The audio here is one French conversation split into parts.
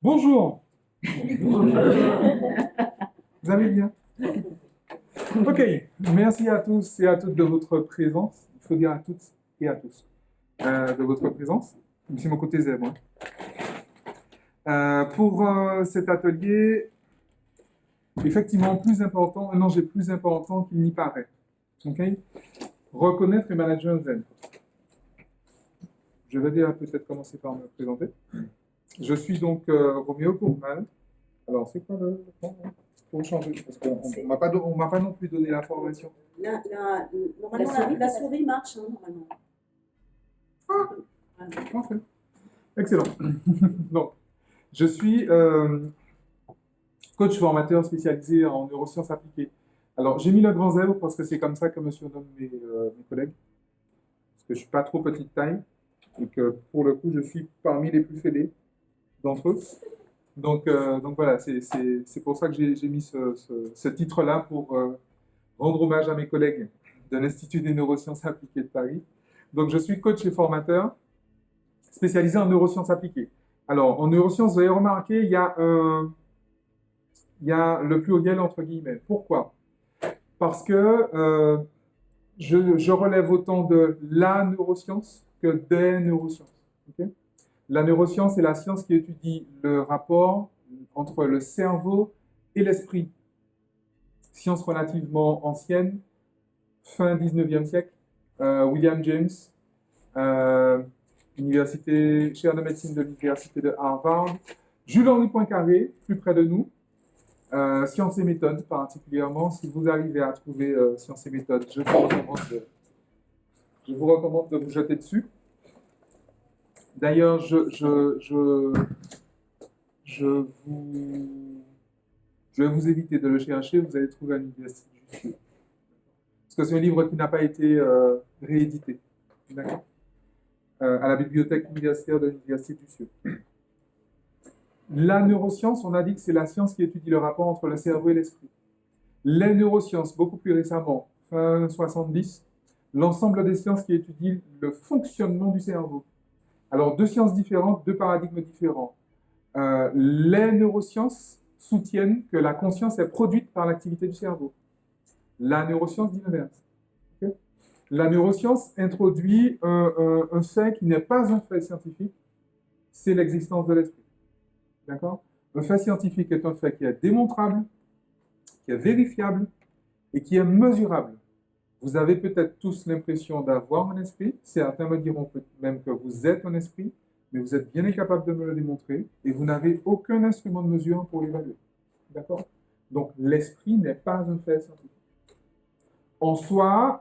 Bonjour. Vous allez bien? Ok, merci à tous et à toutes de votre présence. Il faut dire à toutes et à tous de votre présence. C'est mon côté zèbre. Pour cet atelier, effectivement, plus important, maintenant j'ai plus important qu'il n'y paraît. Ok? Reconnaître et manager zen. Je vais déjà peut-être commencer par me présenter. Je suis donc Roméo Courmal. Alors, c'est quoi le temps pour changer? Parce qu'on ne m'a pas non plus donné l'information. Normalement, la souris marche, hein, normalement. Parfait. Excellent. Donc, je suis coach formateur spécialisé en neurosciences appliquées. Alors, j'ai mis le grand zéro parce que c'est comme ça que me surnomment mes collègues. Parce que je ne suis pas trop petite taille et que pour le coup, je suis parmi les plus fêlés d'entre eux. Donc voilà, c'est pour ça que j'ai mis ce titre-là pour rendre hommage à mes collègues de l'Institut des neurosciences appliquées de Paris. Donc je suis coach et formateur spécialisé en neurosciences appliquées. Alors en neurosciences, vous avez remarqué, il y a le pluriel entre guillemets. Pourquoi? Parce que je relève autant de la neuroscience que des neurosciences. Okay? La neuroscience est la science qui étudie le rapport entre le cerveau et l'esprit. Science relativement ancienne, fin 19e siècle. William James, chaire de médecine de l'université de Harvard. Jules-Henri Poincaré, plus près de nous. Sciences et méthodes, particulièrement. Si vous arrivez à trouver Sciences et méthodes, je vous recommande de vous jeter dessus. D'ailleurs, je vais vous éviter de le chercher, vous allez trouver à l'université du Jussieu. Parce que c'est un livre qui n'a pas été réédité. D'accord? À la bibliothèque universitaire de l'université du Jussieu. La neuroscience, on a dit que c'est la science qui étudie le rapport entre le cerveau et l'esprit. Les neurosciences, beaucoup plus récemment, fin 70, l'ensemble des sciences qui étudient le fonctionnement du cerveau. Alors, deux sciences différentes, deux paradigmes différents. Les neurosciences soutiennent que la conscience est produite par l'activité du cerveau. La neuroscience dit l'inverse. Okay? La neuroscience introduit un fait qui n'est pas un fait scientifique, c'est l'existence de l'esprit. D'accord? Un fait scientifique est un fait qui est démontrable, qui est vérifiable et qui est mesurable. Vous avez peut-être tous l'impression d'avoir un esprit, certains me diront même que vous êtes un esprit, mais vous êtes bien incapable de me le démontrer et vous n'avez aucun instrument de mesure pour l'évaluer. D'accord? Donc, l'esprit n'est pas un fait scientifique. En soi,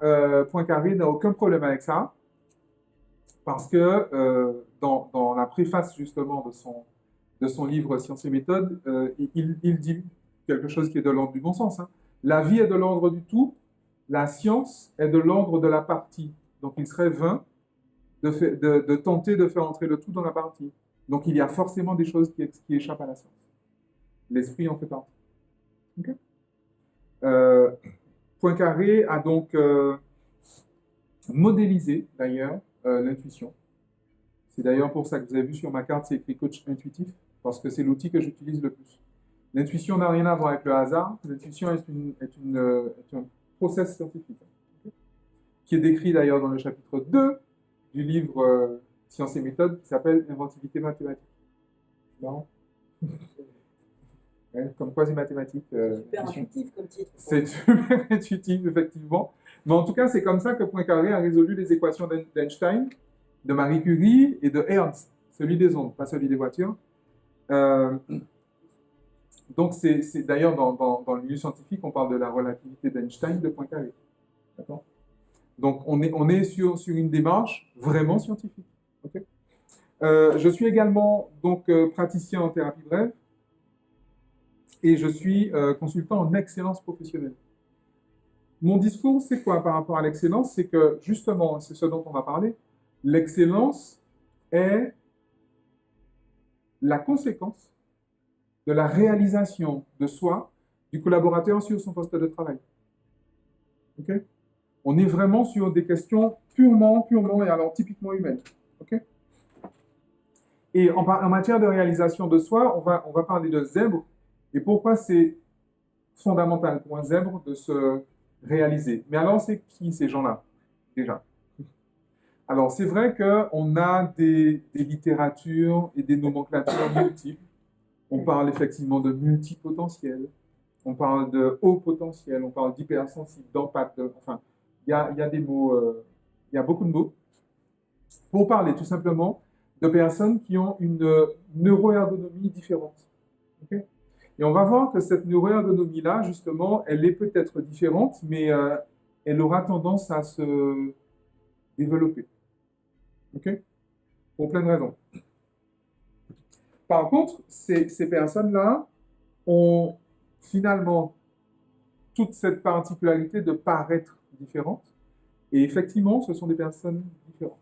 Poincaré n'a aucun problème avec ça, parce que dans la préface justement de son livre Sciences et méthodes, il dit quelque chose qui est de l'ordre du bon sens. Hein. La vie est de l'ordre du tout, la science est de l'ordre de la partie. Donc il serait vain de tenter de faire entrer le tout dans la partie. Donc il y a forcément des choses qui échappent à la science. L'esprit en fait partie. Okay? Poincaré a donc modélisé d'ailleurs l'intuition. C'est d'ailleurs pour ça que vous avez vu sur ma carte, c'est écrit coach intuitif, parce que c'est l'outil que j'utilise le plus. L'intuition n'a rien à voir avec le hasard. L'intuition est un process scientifique, okay, qui est décrit d'ailleurs dans le chapitre 2 du livre Sciences et méthodes, qui s'appelle Inventivité mathématique. Non? Comme quoi c'est mathématique. Super intuitif comme titre. C'est super intuitif, effectivement. Mais en tout cas, c'est comme ça que Poincaré a résolu les équations d'Einstein, de Marie Curie et de Ernst, celui des ondes, pas celui des voitures. Donc, c'est d'ailleurs dans le milieu scientifique, on parle de la relativité d'Einstein de Poincaré. D'accord? Donc, on est sur une démarche vraiment scientifique. Okay? Je suis également donc praticien en thérapie brève et je suis consultant en excellence professionnelle. Mon discours, c'est quoi par rapport à l'excellence? C'est que, justement, c'est ce dont on va parler, l'excellence est la conséquence de la réalisation de soi du collaborateur sur son poste de travail. Okay? On est vraiment sur des questions purement, et alors typiquement humaines. Okay? Et en matière de réalisation de soi, on va parler de zèbre. Et pourquoi c'est fondamental pour un zèbre de se réaliser. Mais alors, c'est qui ces gens-là, déjà? Alors, c'est vrai qu'on a des littératures et des nomenclatures multiples. On parle effectivement de multipotentiel, on parle de haut potentiel, on parle d'hypersensible, d'empathe, enfin, il y a des mots, il y a beaucoup de mots pour parler tout simplement de personnes qui ont une neuroergonomie différente. Okay. Et on va voir que cette neuroergonomie-là, justement, elle est peut-être différente, mais elle aura tendance à se développer. OK? Pour plein de raisons. Par contre, ces personnes-là ont finalement toute cette particularité de paraître différentes. Et effectivement, ce sont des personnes différentes.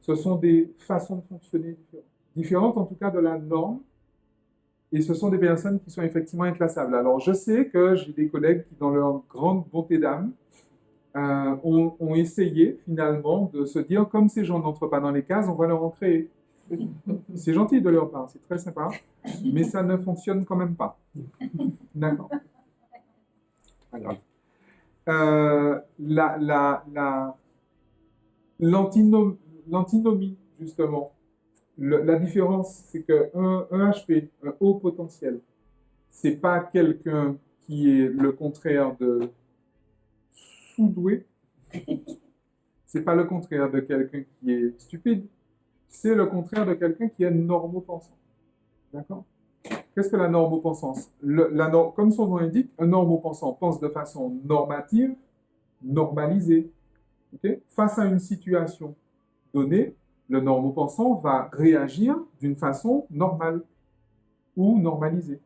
Ce sont des façons de fonctionner différentes. Différentes en tout cas de la norme. Et ce sont des personnes qui sont effectivement inclassables. Alors, je sais que j'ai des collègues qui, dans leur grande bonté d'âme, ont essayé finalement de se dire, comme ces gens n'entrent pas dans les cases, on va leur en créer. C'est gentil de leur part, c'est très sympa, mais ça ne fonctionne quand même pas. D'accord. Alors, l'antinomie, justement, la différence, c'est qu'un HP, un haut potentiel, c'est pas quelqu'un qui est le contraire de sous-doué, c'est pas le contraire de quelqu'un qui est stupide, c'est le contraire de quelqu'un qui est normopensant. D'accord? Qu'est-ce que la normopensance? Comme son nom l'indique, un normopensant pense de façon normative, normalisée. Okay? Face à une situation donnée, le normopensant va réagir d'une façon normale ou normalisée.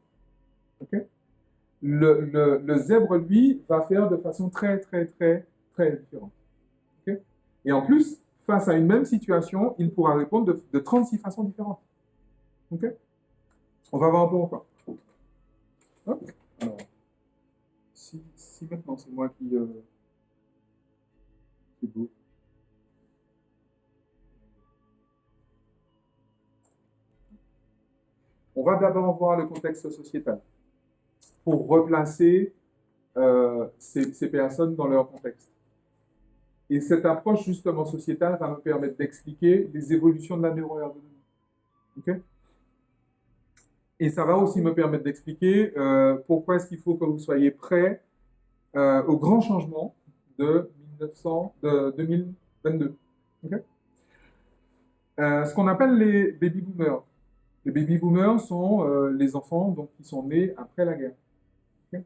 Okay? Le zèbre, lui, va faire de façon très, très, très, très différente. Okay? Et en plus, face à une même situation, il pourra répondre de 36 façons différentes. Okay? On va voir un peu pourquoi. Hop. Alors, si maintenant c'est moi qui... c'est beau. On va d'abord voir le contexte sociétal pour replacer ces personnes dans leur contexte. Et cette approche justement sociétale va me permettre d'expliquer les évolutions de la neuroergonomie. Okay? Et ça va aussi me permettre d'expliquer pourquoi est-ce qu'il faut que vous soyez prêts au grand changement de 2022. Okay? Ce qu'on appelle les baby-boomers. Les baby-boomers sont les enfants donc, qui sont nés après la guerre. Okay?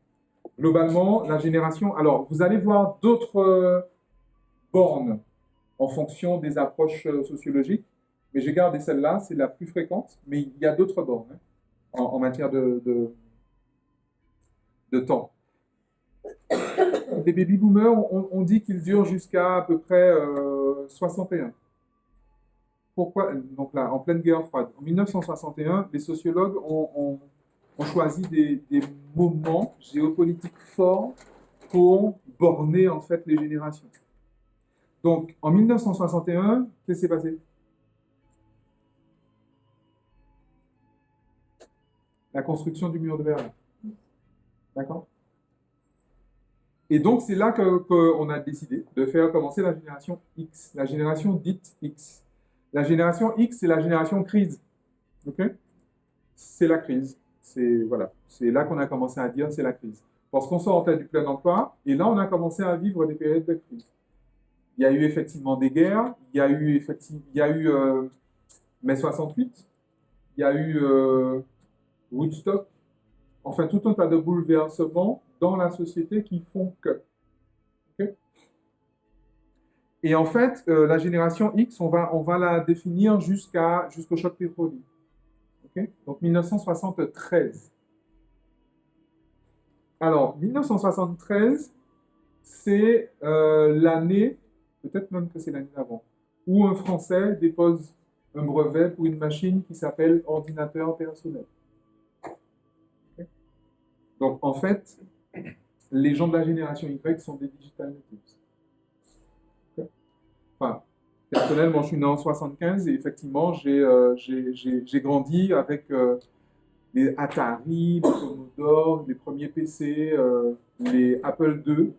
Globalement, la génération... Alors, vous allez voir d'autres bornes en fonction des approches sociologiques, mais j'ai gardé celle-là, c'est la plus fréquente, mais il y a d'autres bornes hein, en matière de temps. Les baby-boomers, on dit qu'ils durent jusqu'à à peu près 61. Pourquoi? Donc là, en pleine guerre froide. En 1961, les sociologues ont choisi des moments géopolitiques forts pour borner en fait les générations. Donc, en 1961, qu'est-ce qui s'est passé? La construction du mur de Berlin. D'accord? Et donc, c'est là qu'on a décidé de faire commencer la génération X, la génération dite X. La génération X, c'est la génération crise. Ok? C'est la crise. Voilà. C'est là qu'on a commencé à dire c'est la crise. Parce qu'on sortait du plein emploi, et là, on a commencé à vivre des périodes de crise. Il y a eu effectivement des guerres, il y a eu mai 68, il y a eu Woodstock, enfin tout un tas de bouleversements dans la société qui font que. Okay? Et en fait, la génération X, on va la définir jusqu'au choc pétrolier. Okay? Donc 1973. Alors, 1973, c'est l'année, peut-être même que c'est l'année d'avant, où un Français dépose un brevet pour une machine qui s'appelle ordinateur personnel. Okay? Donc, en fait, les gens de la génération Y sont des digital natives. Okay? Enfin, Personnellement, je suis né en 75 et effectivement, j'ai grandi avec les Atari, les Commodore, les premiers PC, les Apple II,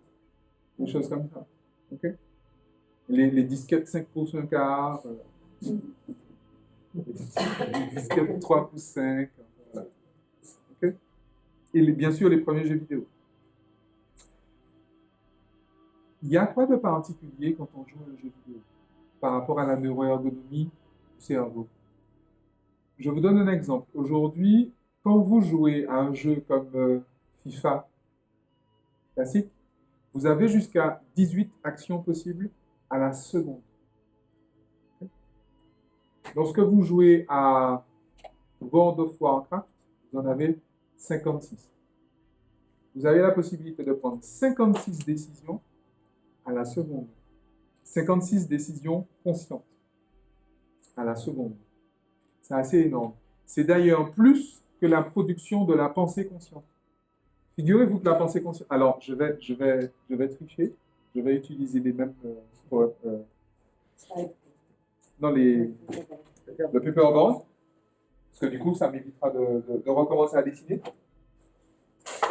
des choses comme ça. Ok. Les disquettes 5 pouces 1 quart, les disquettes 3 pouces 5. Voilà. Ok. Et bien sûr, les premiers jeux vidéo. Il y a quoi de particulier quand on joue à un jeu vidéo par rapport à la neuroergonomie du cerveau? Je vous donne un exemple. Aujourd'hui, quand vous jouez à un jeu comme FIFA classique, vous avez jusqu'à 18 actions possibles à la seconde. Lorsque vous jouez à World of Warcraft, vous en avez 56. Vous avez la possibilité de prendre 56 décisions à la seconde. 56 décisions conscientes à la seconde. C'est assez énorme. C'est d'ailleurs plus que la production de la pensée consciente. Figurez-vous que la pensée consciente... Alors, je vais tricher. Je vais utiliser les mêmes... dans le paperboard. Parce que du coup, ça m'évitera de recommencer à dessiner.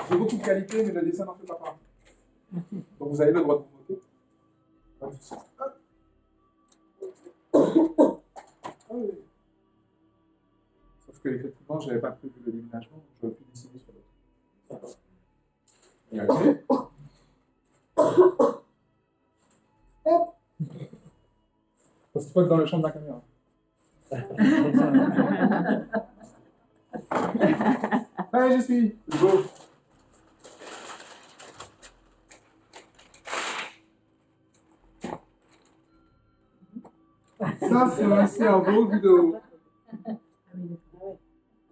J'ai beaucoup de qualité, mais le dessin n'en fait pas partie. Donc, vous avez le droit de vous moquer. Pas de souci. Sauf que, effectivement, je n'avais pas prévu le déménagement, donc je n'aurais pu dessiner sur l'autre. Et ok. Parce qu'il faut être dans le champ de la caméra. Allez, j'y suis. Go. Ça, c'est un cerveau vidéo.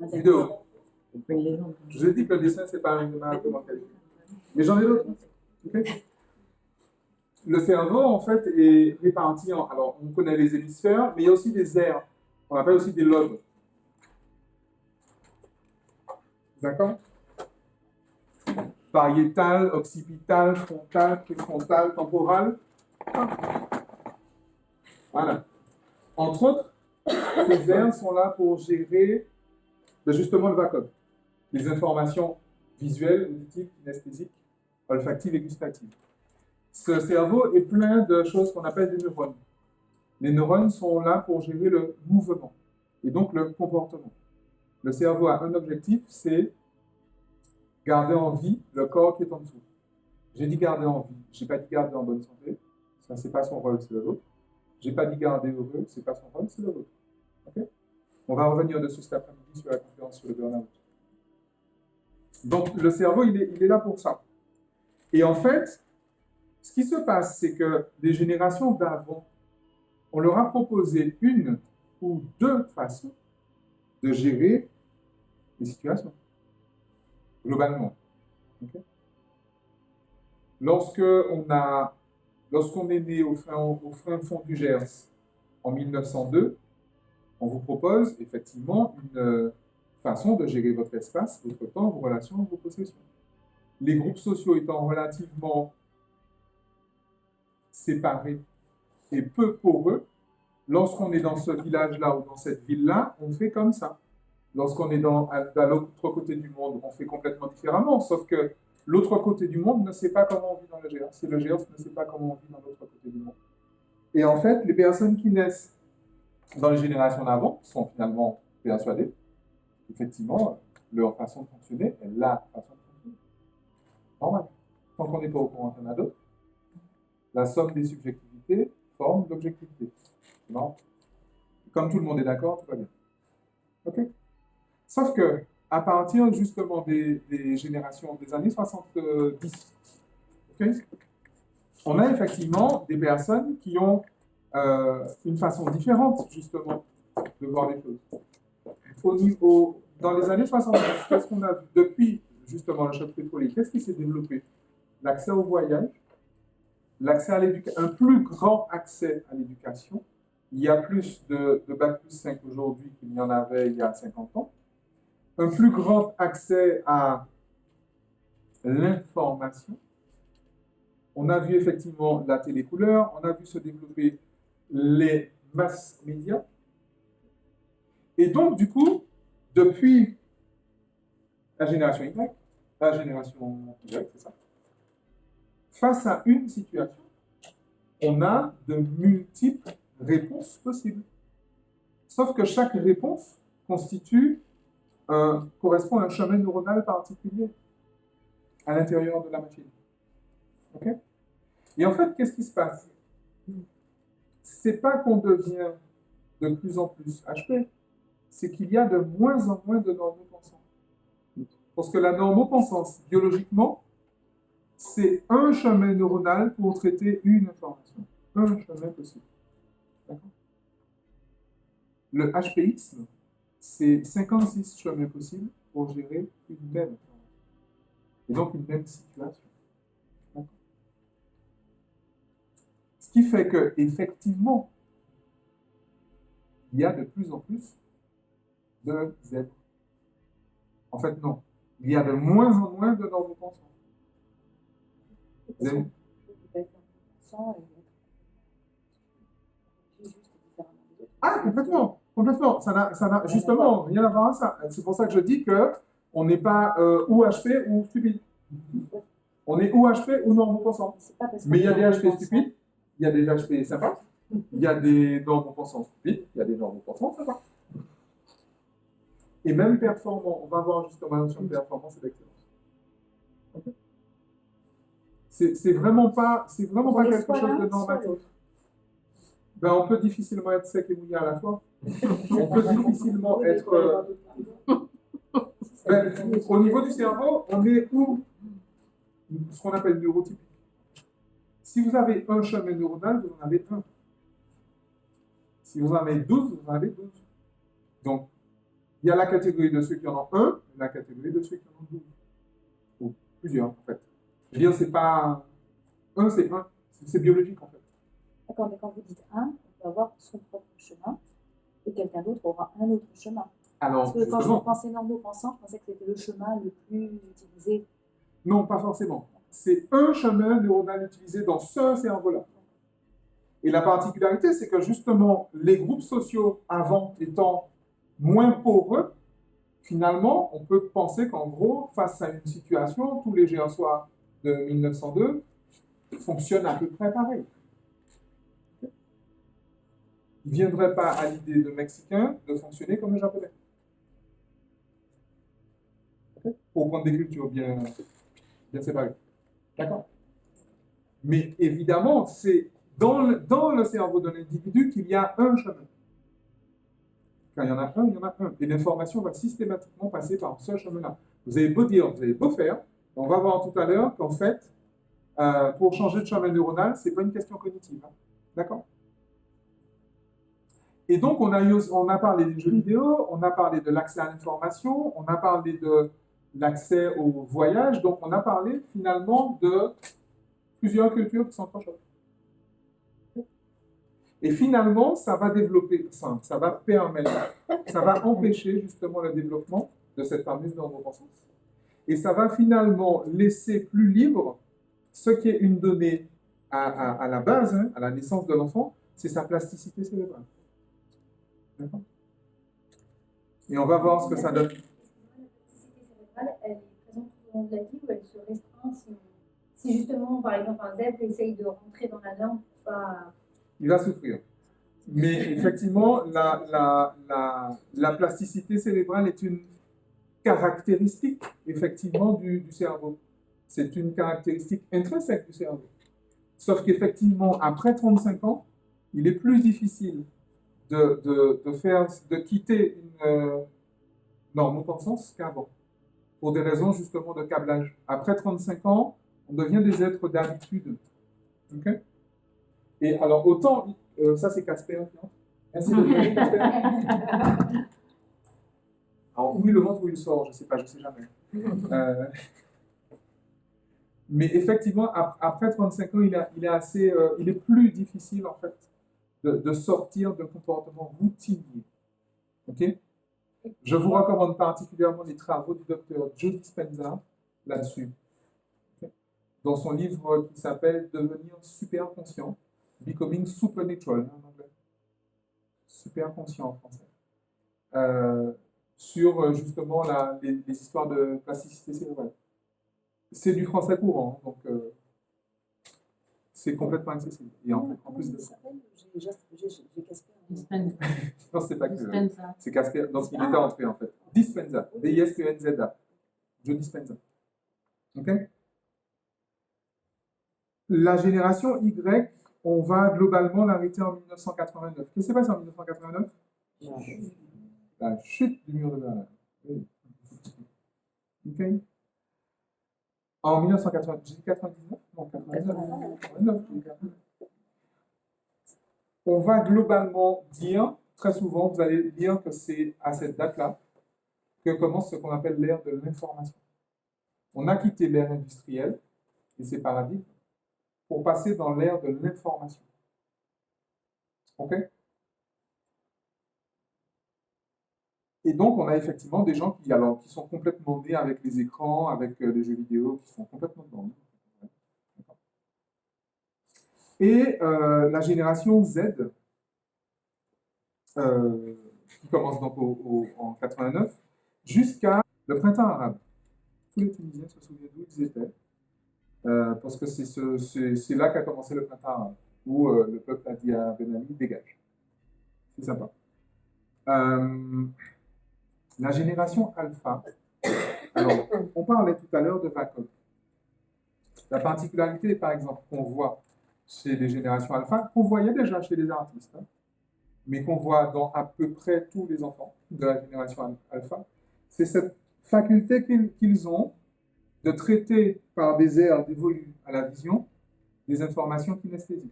Vidéo. Je vous ai dit que le dessin, c'est pas une marque de mentalité. Mais j'en ai d'autres. Okay. Le cerveau, en fait, est réparti en... Alors, on connaît les hémisphères, mais il y a aussi des aires. On appelle aussi des lobes. D'accord? Pariétal, occipital, frontal, préfrontal, temporal. Voilà. Entre autres, ces aires sont là pour gérer justement le VACOM. Les informations visuelles, auditives, kinesthésiques, olfactives et gustatives. Ce cerveau est plein de choses qu'on appelle des neurones. Les neurones sont là pour gérer le mouvement et donc le comportement. Le cerveau a un objectif, c'est garder en vie le corps qui est en dessous. J'ai dit garder en vie, je n'ai pas dit garder en bonne santé, ça c'est pas son rôle, c'est le vôtre. Je n'ai pas dit garder heureux, c'est pas son rôle, c'est le vôtre. Okay? On va revenir dessus cet après-midi sur la conférence sur le burn-out. Donc le cerveau, il est là pour ça. Et en fait, ce qui se passe, c'est que les générations d'avant, on leur a proposé une ou deux façons de gérer les situations, globalement. Okay? Lorsqu'on est né au fin fond du Gers en 1902, on vous propose effectivement une façon de gérer votre espace, votre temps, vos relations, vos possessions. Les groupes sociaux étant relativement séparés et peu poreux, lorsqu'on est dans ce village-là ou dans cette ville-là, on fait comme ça. Lorsqu'on est à l'autre côté du monde, on fait complètement différemment, sauf que l'autre côté du monde ne sait pas comment on vit dans le Gers, et le Gers ne sait pas comment on vit dans l'autre côté du monde. Et en fait, les personnes qui naissent dans les générations d'avant sont finalement persuadées, effectivement, leur façon de fonctionner est la façon de fonctionner. Normal. Tant qu'on n'est pas au courant d'un à d'autres, la somme des subjectivités forme l'objectivité. Non. Comme tout le monde est d'accord, tout va bien. OK? Sauf que, à partir justement des générations des années 70, okay, on a effectivement des personnes qui ont une façon différente, justement, de voir les choses. Dans les années 70, qu'est-ce qu'on a vu depuis, justement, le choc pétrolier? Qu'est-ce qui s'est développé? L'accès au voyage, l'accès à l'éducation, un plus grand accès à l'éducation. Il y a plus de Bac plus 5 aujourd'hui qu'il n'y en avait il y a 50 ans. Un plus grand accès à l'information. On a vu effectivement la télécouleur, on a vu se développer les mass médias. Et donc, du coup, depuis la génération Y, la génération Y, c'est ça, face à une situation, on a de multiples réponses possibles. Sauf que chaque réponse correspond à un chemin neuronal particulier à l'intérieur de la machine. OK? Et en fait, qu'est-ce qui se passe? C'est pas qu'on devient de plus en plus HP, c'est qu'il y a de moins en moins de normopensants. Parce que la normopensance, biologiquement, c'est un chemin neuronal pour traiter une information. Un chemin possible. D'accord? Le HPX, c'est 56 chemins possibles pour gérer une même information. Et donc une même situation. D'accord? Ce qui fait que, effectivement, il y a de plus en plus de zèbres. En fait, non. Il y a de moins en moins de normopensants. Zèbres. Ah, complètement, complètement. Ça n'a justement rien à voir avec ça. C'est pour ça que je dis que on n'est pas ou HP ou stupide. On est ou HP ou normopensant. Mais il y a des HP stupides, il y a des HP sympas, il y a des normopensants stupides, il y a des normopensants sympas. Et même performant, on va voir justement la notion de performance et d'excellence. Okay. C'est vraiment pas quelque chose de normatif. Ben, on peut difficilement être sec et mouillé à la fois. On peut difficilement être... au niveau du cerveau, on est où? Ce qu'on appelle neurotypique. Si vous avez un chemin neuronal, vous en avez un. Si vous en avez 12, vous en avez 12. Donc, il y a la catégorie de ceux qui en ont un, et la catégorie de ceux qui en ont 12. Ou plusieurs, en fait. Je veux dire, c'est pas... Un, c'est un. C'est biologique, en fait. D'accord, mais quand vous dites un, on peut avoir son propre chemin, et quelqu'un d'autre aura un autre chemin. Alors, parce que quand je pensais normopensant, je pensais que c'était le chemin le plus utilisé. Non, pas forcément. C'est un chemin neuronal utilisé dans ce cerveau-là. Et la particularité, c'est que justement, les groupes sociaux avant étant moins poreux, finalement, on peut penser qu'en gros, face à une situation, tous les géants soirs de 1902 fonctionnent à peu près pareil. Il ne viendrait pas à l'idée de Mexicains de fonctionner comme les Japonais. Pour prendre des cultures bien séparées. D'accord? Mais évidemment, c'est dans le cerveau d'un individu qu'il y a un chemin. Quand il y en a un, il y en a un. Et l'information va systématiquement passer par ce chemin-là. Vous avez beau dire, vous avez beau faire, on va voir tout à l'heure qu'en fait, pour changer de chemin neuronal, ce n'est pas une question cognitive. Hein. D'accord? Et donc, on a parlé des jeux vidéo, on a parlé de l'accès à l'information, on a parlé de l'accès au voyage, donc on a parlé finalement de plusieurs cultures qui s'entrechoquent. Et finalement, ça va développer, ça va permettre, ça va empêcher justement le développement de cette fameuse normopensance. Et ça va finalement laisser plus libre ce qui est une donnée à la base, hein, à la naissance de l'enfant, c'est sa plasticité cérébrale. D'accord? Et on va voir ce que ça donne. La plasticité cérébrale, elle est présente tout au long de la vie ou elle se restreint si justement, par exemple, un zèbre essaye de rentrer dans la norme pour pas... Il va souffrir. Mais effectivement, la plasticité cérébrale est une caractéristique, effectivement, du cerveau. C'est une caractéristique intrinsèque du cerveau. Sauf qu'effectivement, après 35 ans, il est plus difficile de quitter une normopensance qu'avant, pour des raisons justement de câblage. Après 35 ans, on devient des êtres d'habitude. Okay? Et alors, autant, ça c'est Casper, non? Merci de venir, Casper. Alors, où il le montre, où il sort, je ne sais pas, je ne sais jamais. Mais effectivement, après 35 ans, il est plus difficile, en fait, de sortir d'un comportement routinier. OK? Je vous recommande particulièrement les travaux du docteur Joe Dispenza là-dessus. Okay? Dans son livre qui s'appelle « Devenir super conscient ». Becoming supernatural en anglais. Super conscient en français. Sur justement les histoires de plasticité cérébrale. C'est du français courant, donc c'est complètement accessible. Et en plus de ça. J'ai Casper. Dispenza. Non, c'est pas que. Dispenza. C'est Casper. Donc il était entré en fait. Dispenza. D-I-S-P-E-N-Z-A. Joe Dispenza. Ok? La génération Y, on va globalement l'arrêter en 1989. Qu'est-ce qui s'est passé en 1989? La chute du mur de Berlin. Oui. Ok? En 1999, j'ai dit 99? Non, 99. 99. On va globalement dire, très souvent, vous allez dire que c'est à cette date-là que commence ce qu'on appelle l'ère de l'information. On a quitté l'ère industrielle et ses paradigmes pour passer dans l'ère de l'information. Ok? Et donc, on a effectivement des gens qui sont complètement nés avec les écrans, avec les jeux vidéo, qui sont complètement dedans. Et la génération Z, qui commence donc en 89, jusqu'à le printemps arabe. Tous les Tunisiens se souviennent d'où ils étaient, parce que c'est là qu'a commencé le printemps arabe, où le peuple a dit à Ben Ali, dégage. C'est sympa. La génération alpha, alors, on parlait tout à l'heure de vacuum. La particularité, par exemple, qu'on voit chez les générations alpha, qu'on voyait déjà chez les artistes, hein, mais qu'on voit dans à peu près tous les enfants de la génération alpha, c'est cette faculté qu'ils ont de traiter par des aires dévolues à la vision des informations kinesthésiques,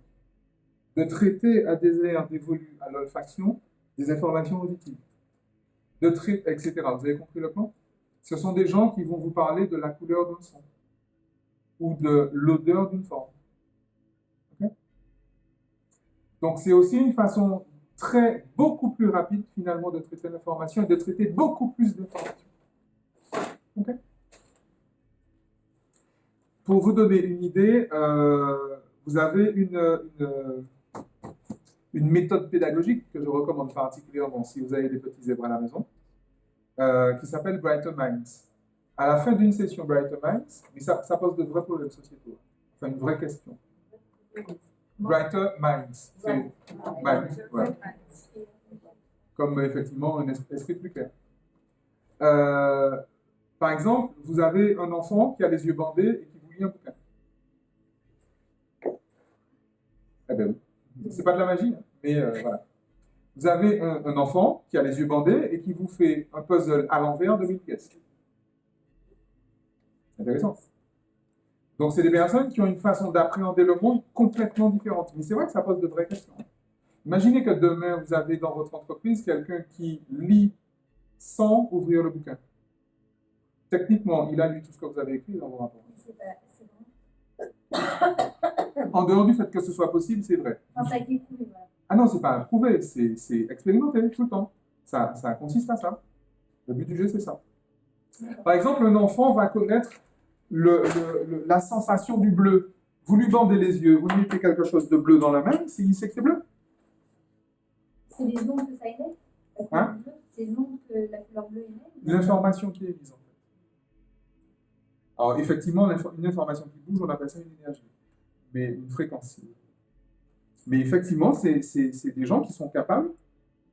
de traiter à des aires dévolues à l'olfaction des informations auditives, de traiter, etc. Vous avez compris le plan? Ce sont des gens qui vont vous parler de la couleur d'un son ou de l'odeur d'une forme. Okay? Donc c'est aussi une façon beaucoup plus rapide finalement de traiter l'information et de traiter beaucoup plus d'informations. Okay? Pour vous donner une idée, vous avez une méthode pédagogique que je recommande particulièrement si vous avez des petits zèbres à la maison, qui s'appelle Brighter Minds. À la fin d'une session Brighter Minds, mais ça pose de vrais problèmes sociétaux, enfin une vraie question. Brighter Minds. Minds, ouais. Comme effectivement un esprit plus clair. Par exemple, vous avez un enfant qui a les yeux bandés et qui vous lit un bouquin. Eh bien, c'est pas de la magie, hein, mais voilà. Vous avez un enfant qui a les yeux bandés et qui vous fait un puzzle à l'envers de 1000 pièces. Intéressant. Donc, c'est des personnes qui ont une façon d'appréhender le monde complètement différente. Mais c'est vrai que ça pose de vraies questions. Imaginez que demain, vous avez dans votre entreprise quelqu'un qui lit sans ouvrir le bouquin. Techniquement, il a lu tout ce que vous avez écrit dans vos rapports. En dehors du fait que ce soit possible, c'est vrai. Enfin, ça a été prouvé, voilà. Ah non, c'est pas prouvé, c'est expérimenté tout le temps. Ça consiste à ça. Le but du jeu, c'est ça. Par exemple, un enfant va connaître la sensation du bleu. Vous lui bandez les yeux, vous lui mettez quelque chose de bleu dans la main, il sait que c'est bleu. C'est les ondes que ça émet? Hein? C'est les ondes que la couleur bleue émet? L'information qui est mise en fait. Alors effectivement, une information qui bouge, on appelle ça une énergie. Mais une fréquence. Mais effectivement, c'est des gens qui sont capables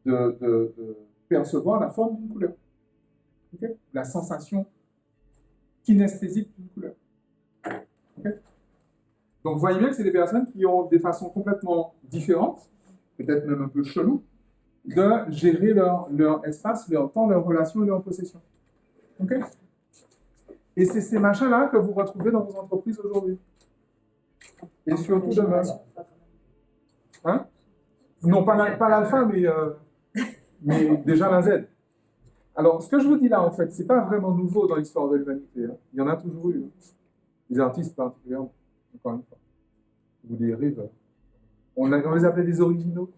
de percevoir la forme d'une couleur. Okay? La sensation kinesthésique d'une couleur. Okay? Donc vous voyez bien que c'est des personnes qui ont des façons complètement différentes, peut-être même un peu cheloues, de gérer leur espace, leur temps, leurs relations et leurs possessions. Okay? Et c'est ces machins-là que vous retrouvez dans vos entreprises aujourd'hui. Et surtout demain. Hein? Non, pas l'alpha, mais déjà la Z. Alors, ce que je vous dis là, en fait, c'est pas vraiment nouveau dans l'histoire de l'humanité. Hein. Il y en a toujours eu. Hein. Les artistes particulièrement, encore une fois. Ou des rêveurs. On les appelait des originaux.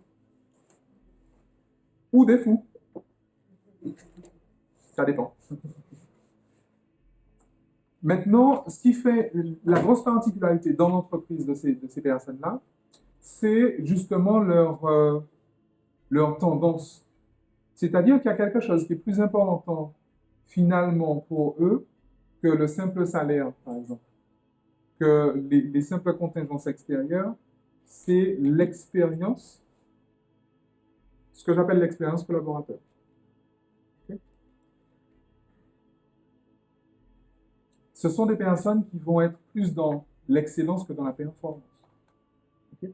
Ou des fous. Ça dépend. Maintenant, ce qui fait la grosse particularité dans l'entreprise de ces personnes-là, c'est justement leur tendance. C'est-à-dire qu'il y a quelque chose qui est plus important finalement pour eux que le simple salaire, par exemple, que les simples contingences extérieures, c'est l'expérience, ce que j'appelle l'expérience collaborateur. Okay? Ce sont des personnes qui vont être plus dans l'excellence que dans la performance. Okay?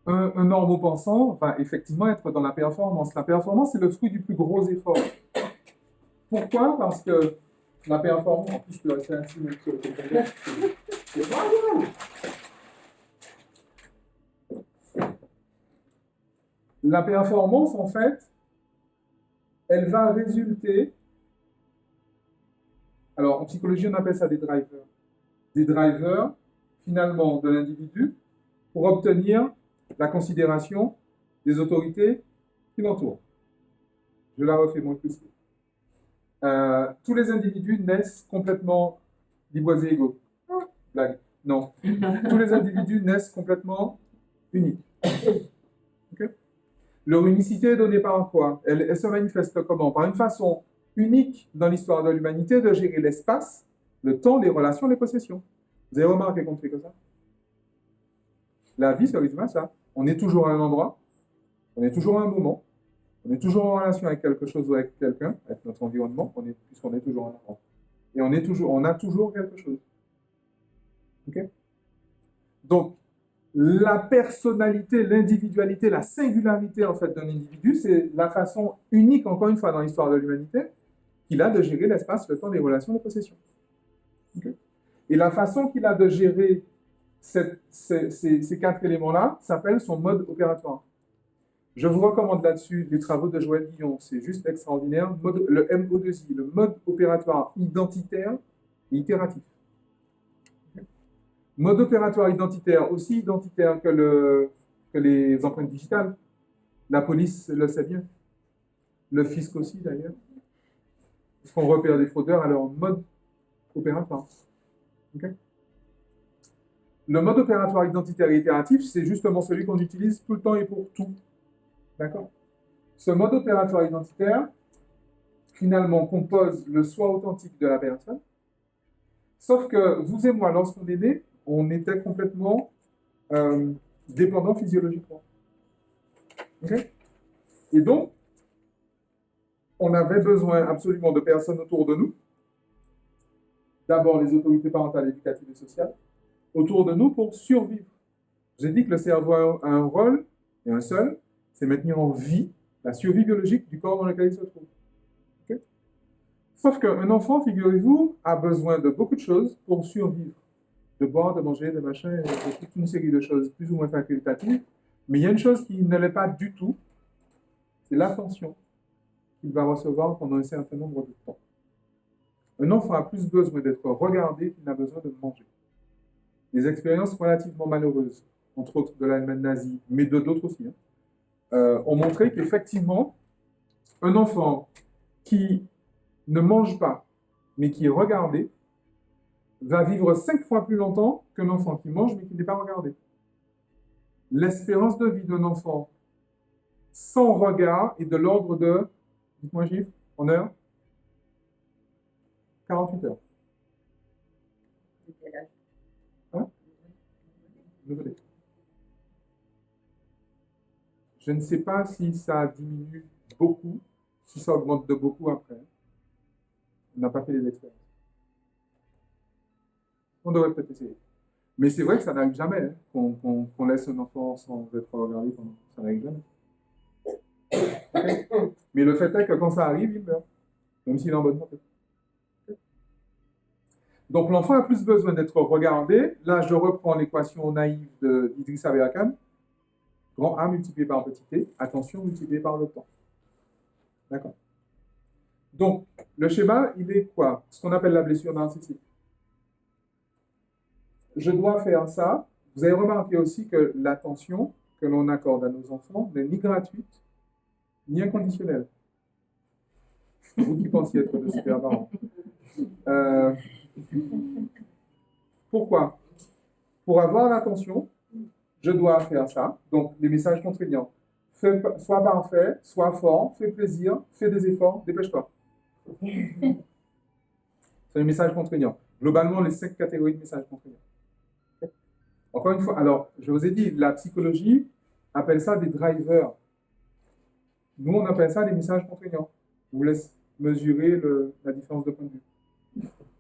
Un normopensant va effectivement être dans la performance. La performance, c'est le fruit du plus gros effort. Pourquoi? Parce que la performance, en plus, je peux rester ainsi, même sur le côté. La performance, en fait, elle va résulter. Alors, en psychologie, on appelle ça des drivers. Des drivers, finalement, de l'individu pour obtenir la considération des autorités qui l'entourent. Je la refais moins plus. Tous les individus naissent complètement liboisés égaux. Blague. Non. Tous les individus naissent complètement uniques. Okay? Leur unicité est donnée par quoi? Elle se manifeste comment? Par une façon unique dans l'histoire de l'humanité de gérer l'espace, le temps, les relations, les possessions. Vous avez remarqué qu'on fait comme ça? La vie se résume à ça. On est toujours à un endroit, on est toujours à un moment, on est toujours en relation avec quelque chose ou avec quelqu'un, avec notre environnement, puisqu'on est toujours à un endroit. Et on a toujours quelque chose. Okay? Donc, la personnalité, l'individualité, la singularité en fait d'un individu, c'est la façon unique, encore une fois, dans l'histoire de l'humanité, qu'il a de gérer l'espace, le temps, les relations, les possessions. Okay? Et la façon qu'il a de gérer ces quatre éléments-là s'appelle son mode opératoire. Je vous recommande là-dessus les travaux de Joël Guillon, c'est juste extraordinaire. Le MO2I, le mode opératoire identitaire et itératif. Mode opératoire identitaire, aussi identitaire que les empreintes digitales. La police le sait bien. Le fisc aussi, d'ailleurs. Parce qu'on repère des fraudeurs à leur mode opératoire. Okay? Le mode opératoire identitaire et itératif, c'est justement celui qu'on utilise tout le temps et pour tout. D'accord? Ce mode opératoire identitaire, finalement, compose le soi authentique de la personne. Sauf que vous et moi, lorsqu'on est né, on était complètement dépendants physiologiquement. Okay? Et donc, on avait besoin absolument de personnes autour de nous. D'abord, les autorités parentales, éducatives et sociales, autour de nous pour survivre. Je vous ai dit que le cerveau a un rôle, et un seul, c'est maintenir en vie la survie biologique du corps dans lequel il se trouve. Okay? Sauf qu'un enfant, figurez-vous, a besoin de beaucoup de choses pour survivre. De boire, de manger, de machin, de toute une série de choses plus ou moins facultatives. Mais il y a une chose qui ne l'est pas du tout, c'est l'attention qu'il va recevoir pendant un certain nombre de temps. Un enfant a plus besoin d'être regardé qu'il n'a besoin de manger. Des expériences relativement malheureuses, entre autres de l'Allemagne nazie, mais de d'autres aussi, ont montré qu'effectivement, un enfant qui ne mange pas, mais qui est regardé, va vivre 5 fois plus longtemps qu'un enfant qui mange, mais qui n'est pas regardé. L'espérance de vie d'un enfant sans regard est de l'ordre de, dites-moi un chiffre, en heure, 48 heures. Hein? Je ne sais pas si ça diminue beaucoup, si ça augmente de beaucoup après. On n'a pas fait les expériences. On devrait peut-être essayer. Mais c'est vrai que ça n'arrive jamais, hein, qu'on laisse un enfant sans être regardé pendant. Ça n'arrive jamais. Okay. Mais le fait est que quand ça arrive, il meurt. Même s'il est en bonne santé. Okay. Donc l'enfant a plus besoin d'être regardé. Là, je reprends l'équation naïve d'Idriss Abu Bakr. Grand A multiplié par petit t, attention multiplié par le temps. D'accord? Donc, le schéma, il est quoi? Ce qu'on appelle la blessure narcissique. Je dois faire ça. Vous avez remarqué aussi que l'attention que l'on accorde à nos enfants n'est ni gratuite, ni inconditionnelle. Vous qui pensiez être de super parents. Pourquoi? Pour avoir l'attention, je dois faire ça. Donc, les messages contraignants. Sois parfait, sois fort, fais plaisir, fais des efforts, dépêche-toi. C'est les messages contraignants. Globalement, les 5 catégories de messages contraignants. Okay. Encore une fois, alors, je vous ai dit, la psychologie appelle ça des drivers. Nous, on appelle ça des messages contraignants. Je vous laisse mesurer la différence de point de vue.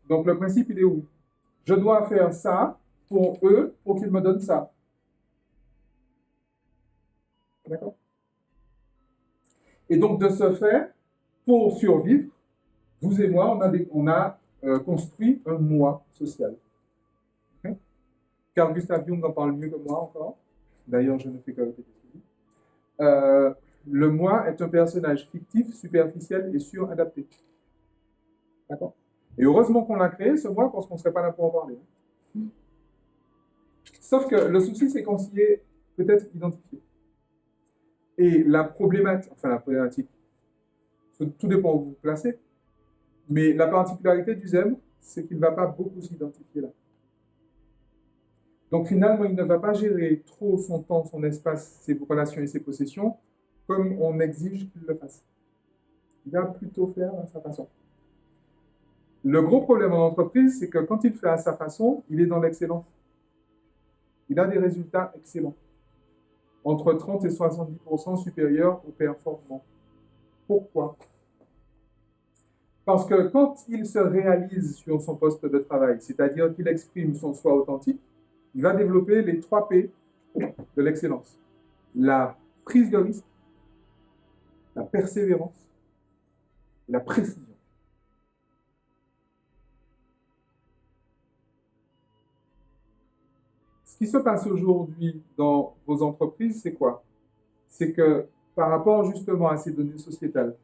Donc, le principe, il est où? Je dois faire ça pour eux, pour qu'ils me donnent ça. D'accord? Et donc, de ce fait, pour survivre, vous et moi, on a construit un moi social. Okay? Carl Gustav Jung en parle mieux que moi encore. D'ailleurs, je ne fais que répéter ce qu'il dit. Le moi est un personnage fictif, superficiel et suradapté. D'accord? Et heureusement qu'on l'a créé, ce moi, parce qu'on ne serait pas là pour en parler. Sauf que le souci, c'est qu'on s'y est peut-être identifié. Et la problématique, tout dépend où vous vous placez, mais la particularité du zèbre, c'est qu'il ne va pas beaucoup s'identifier là. Donc finalement, il ne va pas gérer trop son temps, son espace, ses relations et ses possessions, comme on exige qu'il le fasse. Il va plutôt faire à sa façon. Le gros problème en entreprise, c'est que quand il fait à sa façon, il est dans l'excellence. Il a des résultats excellents. Entre 30 et 70% supérieurs aux performants. Pourquoi? Parce que quand il se réalise sur son poste de travail, c'est-à-dire qu'il exprime son soi authentique, il va développer les 3 P de l'excellence. La prise de risque, la persévérance et la précision. Ce qui se passe aujourd'hui dans vos entreprises, c'est quoi? C'est que par rapport justement à ces données sociétales,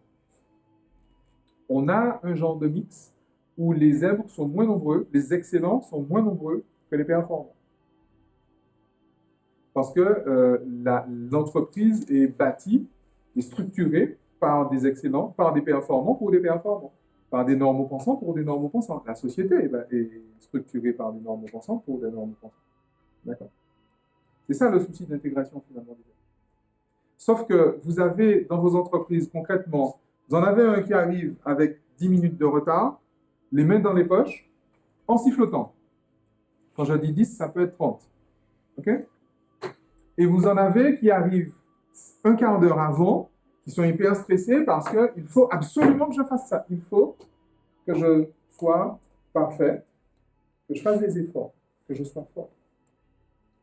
on a un genre de mix où les zèbres sont moins nombreux, les excellents sont moins nombreux que les performants. Parce que l'entreprise est bâtie et structurée par des excellents, par des performants pour des performants, par des normaux-pensants pour des normaux-pensants. La société est structurée par des normaux-pensants pour des normaux-pensants. D'accord? C'est ça le souci d'intégration finalement. Sauf que vous avez dans vos entreprises concrètement, vous en avez un qui arrive avec 10 minutes de retard, les mains dans les poches, en sifflotant. Quand je dis 10, ça peut être 30. OK? Et vous en avez qui arrivent un quart d'heure avant, qui sont hyper stressés parce qu'il faut absolument que je fasse ça. Il faut que je sois parfait, que je fasse des efforts, que je sois fort.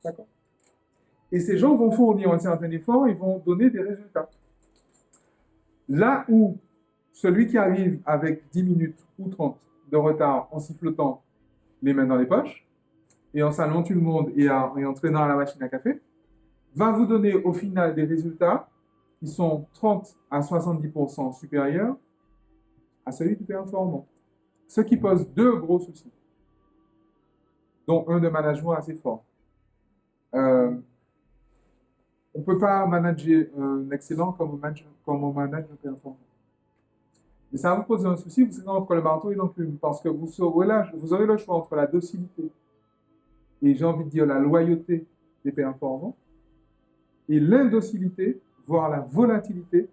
D'accord? Et ces gens vont fournir un certain effort, ils vont donner des résultats. Là où celui qui arrive avec 10 minutes ou 30 de retard en sifflotant les mains dans les poches, et en saluant tout le monde et en traînant à la machine à café, va vous donner au final des résultats qui sont 30 à 70% supérieurs à celui du performant. Ce qui pose 2 gros soucis, dont un de management assez fort. On ne peut pas manager un excellent comme on manage un performant. Mais ça va vous poser un souci, vous serez entre le marteau et l'enclume, parce que vous aurez le choix entre la docilité et, j'ai envie de dire, la loyauté des performants, et l'indocilité, voire la volatilité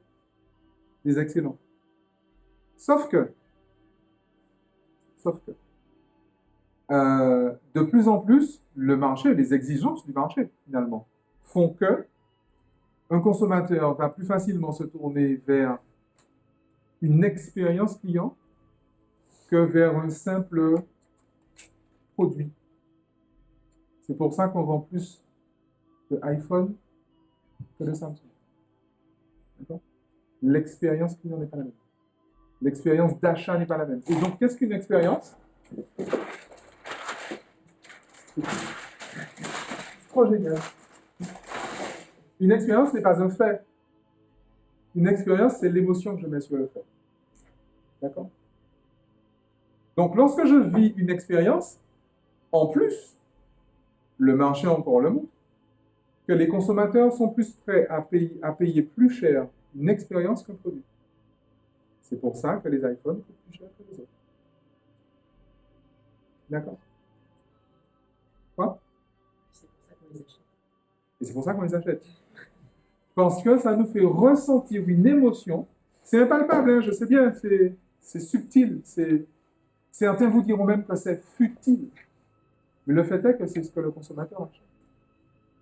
des excellents. Sauf que, de plus en plus, le marché, les exigences du marché, finalement, font que un consommateur va plus facilement se tourner vers une expérience client que vers un simple produit. C'est pour ça qu'on vend plus de iPhone que de Samsung. D'accord? L'expérience client n'est pas la même. L'expérience d'achat n'est pas la même. Et donc, qu'est-ce qu'une expérience? C'est trop génial. Une expérience n'est pas un fait. Une expérience, c'est l'émotion que je mets sur le fait. D'accord? Donc, lorsque je vis une expérience, en plus, le marché encore le montre, que les consommateurs sont plus prêts à payer plus cher une expérience qu'un produit. C'est pour ça que les iPhones coûtent plus cher que les autres. D'accord? Quoi? C'est pour ça qu'on les achète. Et c'est pour ça qu'on les achète. Parce que ça nous fait ressentir une émotion. C'est impalpable, hein, je sais bien, c'est subtil. Certains vous diront même que c'est futile. Mais le fait est que c'est ce que le consommateur achète.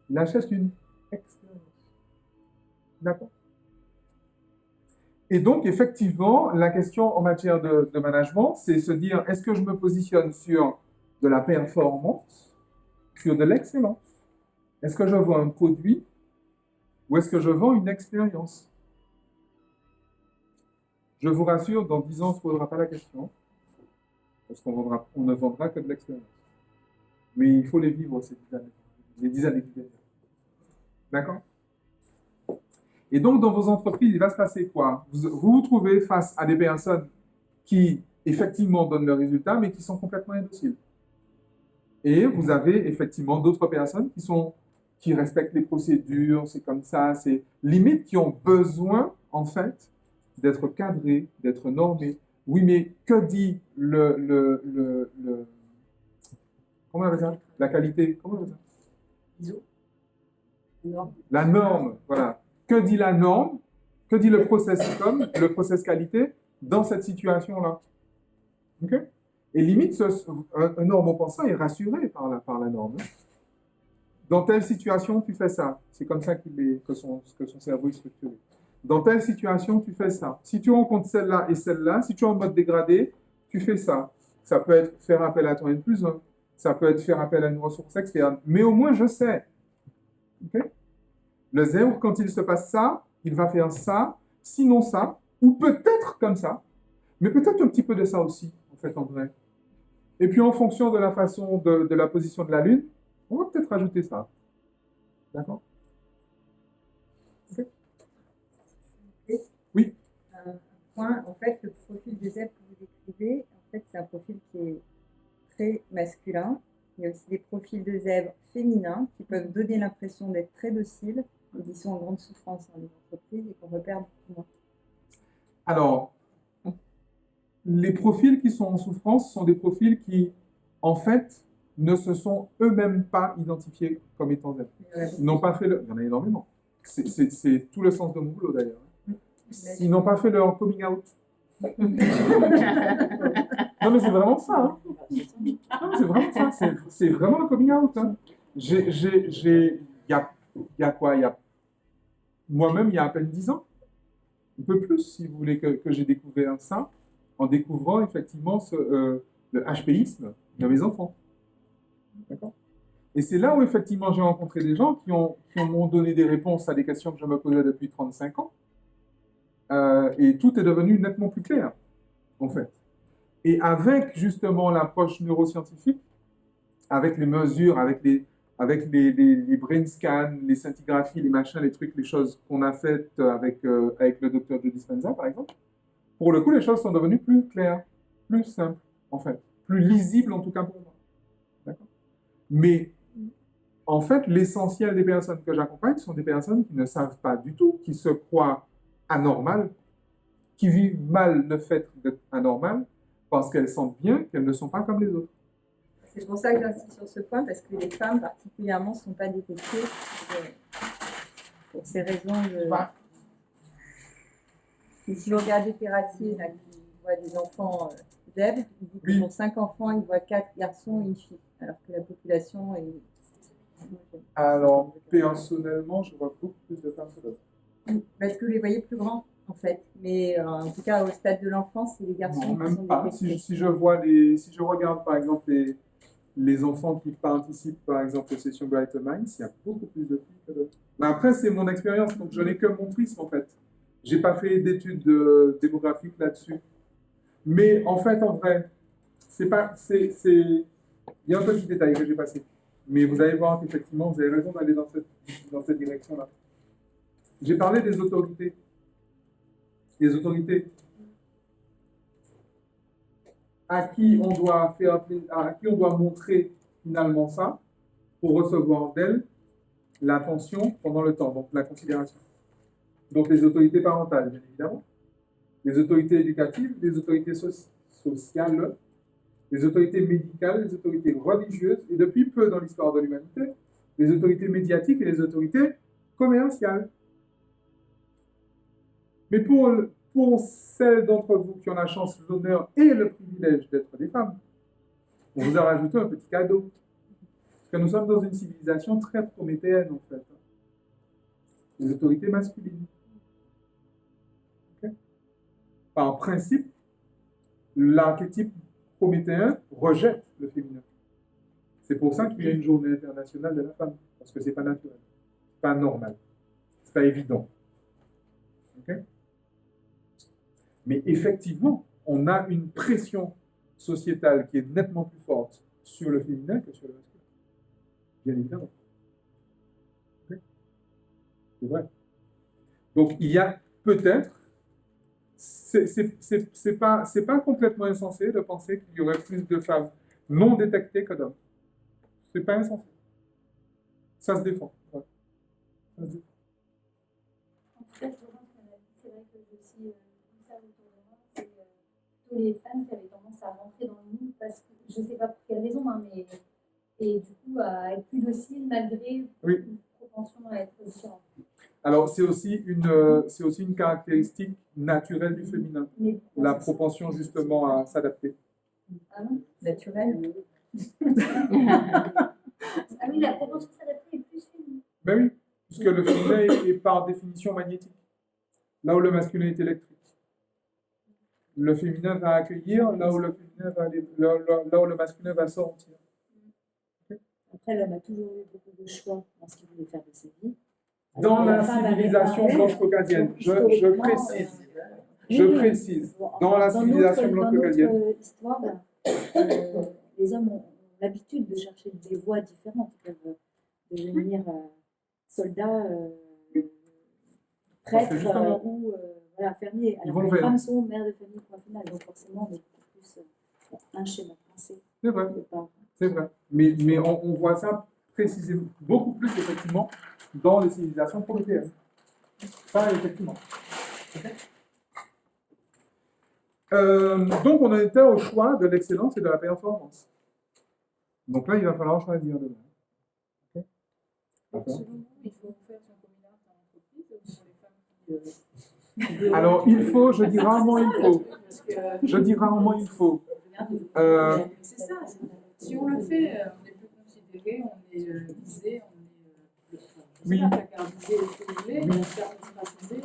Il achète une expérience. D'accord? Et donc, effectivement, la question en matière de management, c'est se dire, est-ce que je me positionne sur de la performance, sur de l'excellence? Est-ce que je vends un produit ou est-ce que je vends une expérience? Je vous rassure, dans 10 ans, on ne se posera pas la question, parce on ne vendra que de l'expérience. Mais il faut les vivre, ces 10 années, les 10 années qui viennent. D'accord? Et donc, dans vos entreprises, il va se passer quoi? Vous vous trouvez face à des personnes qui, effectivement, donnent le résultat, mais qui sont complètement indociles. Et vous avez, effectivement, d'autres personnes qui respectent les procédures, c'est comme ça, c'est limite qui ont besoin, en fait, d'être cadrées, d'être normées. Oui, mais que dit comment on appelle ça? La qualité, comment on appelle ça? ISO. Non. La norme, voilà. Que dit la norme? Que dit le process qualité dans cette situation-là? Ok? Et limite, un normopensant est rassuré par la norme. Dans telle situation, tu fais ça. C'est comme ça que son cerveau est structuré. Dans telle situation, tu fais ça. Si tu rencontres celle-là et celle-là, si tu es en mode dégradé, tu fais ça. Ça peut être faire appel à ton N+1. Ça peut être faire appel à une ressource externe. Mais au moins, je sais. Okay? Le zéro, quand il se passe ça, il va faire ça, sinon ça, ou peut-être comme ça, mais peut-être un petit peu de ça aussi, en fait, en vrai. Et puis, en fonction de la façon de la position de la Lune, on va peut-être rajouter ça. D'accord? Okay. Oui. Un point, en fait, le profil des zèbres que vous décrivez, en fait, c'est un profil qui est très masculin. Il y a aussi des profils de zèbres féminins qui peuvent donner l'impression d'être très dociles et qui sont en grande souffrance dans les entreprises et qu'on repère beaucoup moins. Alors, les profils qui sont en souffrance sont des profils qui, en fait, ne se sont eux-mêmes pas identifiés comme étant zèbres. Ils n'ont pas fait il y en a énormément. C'est tout le sens de mon boulot, d'ailleurs. Ils n'ont pas fait leur coming out. Non, mais c'est vraiment ça. Hein. Non, c'est vraiment ça. C'est vraiment un coming out. Hein. Il y a quoi? Moi-même, il y a à peine 10 ans. Un peu plus, si vous voulez, que j'ai découvert ça, en découvrant effectivement le HPisme de mes enfants. D'accord? Et c'est là où effectivement j'ai rencontré des gens qui m'ont donné des réponses à des questions que je me posais depuis 35 ans. Et tout est devenu nettement plus clair, en fait. Et avec justement l'approche neuroscientifique, avec les mesures, avec les brain scans, les scintigraphies, les machins, les trucs, les choses qu'on a faites avec le docteur Joe Dispenza, par exemple, pour le coup, les choses sont devenues plus claires, plus simples, en fait. Plus lisibles, en tout cas pour moi. D'accord? Mais, en fait, l'essentiel des personnes que j'accompagne sont des personnes qui ne savent pas du tout, qui se croient anormales, qui vivent mal le fait d'être anormales, parce qu'elles sentent bien qu'elles ne sont pas comme les autres. C'est pour ça que j'insiste sur ce point, parce que les femmes particulièrement ne sont pas détectées pour ces raisons de... Et si vous regardez Terrassier, là, qui voit des enfants zèbres, il dit que pour 5 enfants, il voit 4 garçons et une fille, alors que la population est... Alors, personnellement, je vois beaucoup plus de femmes que d'hommes. Parce que vous les voyez plus grands, en fait. Mais en tout cas, au stade de l'enfance, c'est les garçons non, qui même sont pas. détectés. Si je regarde, par exemple, les enfants qui participent, par exemple, aux sessions Brighter Minds, il y a beaucoup plus de filles que d'hommes. Mais après, c'est mon expérience, donc je n'ai que mon prisme, en fait. Je n'ai pas fait d'études démographiques là-dessus. Mais en fait, en vrai, il y a un petit détail que j'ai passé. Mais vous allez voir qu'effectivement, vous avez raison d'aller dans cette direction-là. J'ai parlé des autorités. Les autorités à qui on doit montrer finalement ça pour recevoir d'elles l'attention pendant le temps, donc la considération. Donc les autorités parentales, bien évidemment, les autorités éducatives, les autorités sociales, les autorités médicales, les autorités religieuses, et depuis peu dans l'histoire de l'humanité, Les autorités médiatiques et les autorités commerciales. Mais pour celles d'entre vous qui ont la chance, l'honneur et le privilège d'être des femmes, on vous a rajouté un petit cadeau. Parce que nous sommes dans une civilisation très prométhéenne, en fait. Les autorités masculines. Okay? Par principe, l'archétype prométhéen rejette le féminin. C'est pour ça qu'il y a une journée internationale de la femme. Parce que c'est pas naturel. C'est pas normal. C'est pas évident. Okay? Mais effectivement, on a une pression sociétale qui est nettement plus forte sur le féminin que sur le masculin. Bien évidemment. Okay? C'est vrai. Donc, il y a peut-être, c'est pas complètement insensé de penser qu'il y aurait plus de femmes non détectées que d'hommes. C'est pas insensé. Ça se défend. Ouais. Ça se défend. En tout cas, je pense que c'est vrai que j'ai aussi vu ça autour de moi, c'est plutôt les femmes qui avaient tendance à rentrer dans le moule parce que, je ne sais pas pour quelle raison, hein, mais et du coup à être plus docile malgré une propension à être différente. Alors, c'est aussi une caractéristique naturelle du féminin, la propension justement à s'adapter. Ah non? Naturel. Ah oui, la propension à s'adapter est plus féminine. Ben oui, puisque le féminin est par définition magnétique, là où le masculin est électrique. Le féminin va accueillir, là où le féminin va aller, là où le masculin va sortir. Après, l'homme a toujours eu beaucoup de choix dans ce qu'il voulait faire de sa vie. Dans la femme avait civilisation un- blanche caucasienne, je précise, dans la civilisation blanche Dans caucasienne. notre histoire, les hommes ont l'habitude de chercher des voies différentes. Ils peuvent devenir soldats, prêtres justement, ou voilà, fermiers. ils Alors vont que le les faire. femmes sont mères de famille, point final. Donc forcément, on est beaucoup plus un schéma français. C'est vrai, c'est vrai. Mais on voit ça précisément, beaucoup plus effectivement, dans les civilisations prométhéennes. Ça, effectivement. Okay. Donc, on en était au choix de l'excellence et de la performance. Donc là, il va falloir choisir demain. Okay. Selon vous, il faut faire son coming out en entreprise pour les femmes qui... Alors, il faut, je dis rarement il faut. Je dis rarement il faut. C'est ça. Si on le fait, on est plus considéré, on est visé, on est oui. placardisé, oui. Démocratisé. Oui.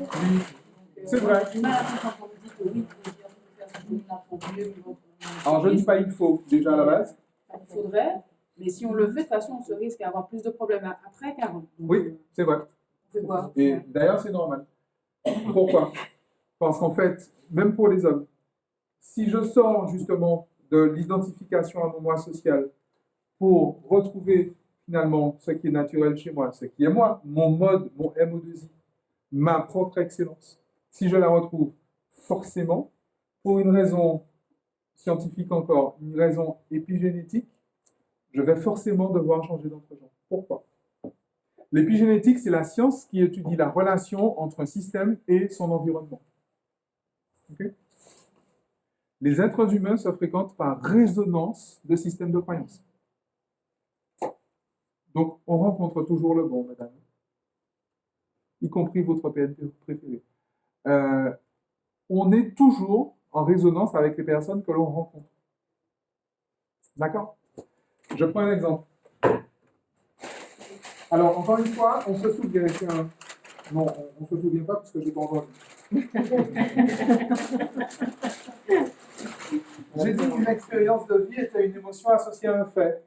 C'est vrai. On a l'impression quand on dit que oui, il faut dire qu'il faut faire son coming out pour mieux vivre. Alors, je ne dis pas il faut, déjà à la base. Il faudrait, mais si on le fait, de toute façon, on se risque à avoir plus de problèmes après qu'avant. Oui, c'est vrai. On fait voir. Et d'ailleurs, c'est normal. Pourquoi? Parce qu'en fait, même pour les hommes, si je sors justement de l'identification à mon moi social pour retrouver finalement ce qui est naturel chez moi, ce qui est moi, mon mode, mon MO2I, ma propre excellence, si je la retrouve forcément, pour une raison scientifique encore, une raison épigénétique, je vais forcément devoir changer d'entre-genre. Pourquoi? L'épigénétique, c'est la science qui étudie la relation entre un système et son environnement. Okay? Les êtres humains se fréquentent par résonance de systèmes de croyances. Donc, on rencontre toujours le bon, madame, y compris votre PNP préféré. On est toujours en résonance avec les personnes que l'on rencontre. D'accord? Je prends un exemple. Alors, encore une fois, on se souvient qu'un... Non, on ne se souvient pas parce que je n'ai pas entendu. J'ai dit qu'une expérience de vie était une émotion associée à un fait.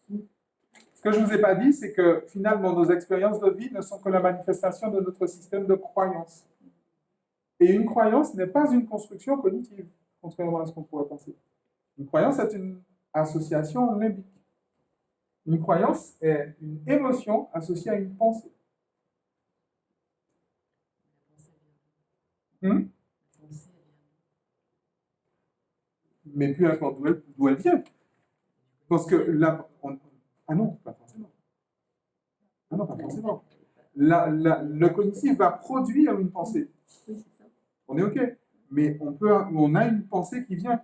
Ce que je ne vous ai pas dit, c'est que finalement, nos expériences de vie ne sont que la manifestation de notre système de croyances. Et une croyance n'est pas une construction cognitive, contrairement à ce qu'on pourrait penser. Une croyance est une association limbique. Une croyance est une émotion associée à une pensée. Mais plus importe d'où elle vient. Parce que là, ah non, pas forcément. Ah non, pas forcément. Le cognitif va produire une pensée. On est OK. Mais on a une pensée qui vient.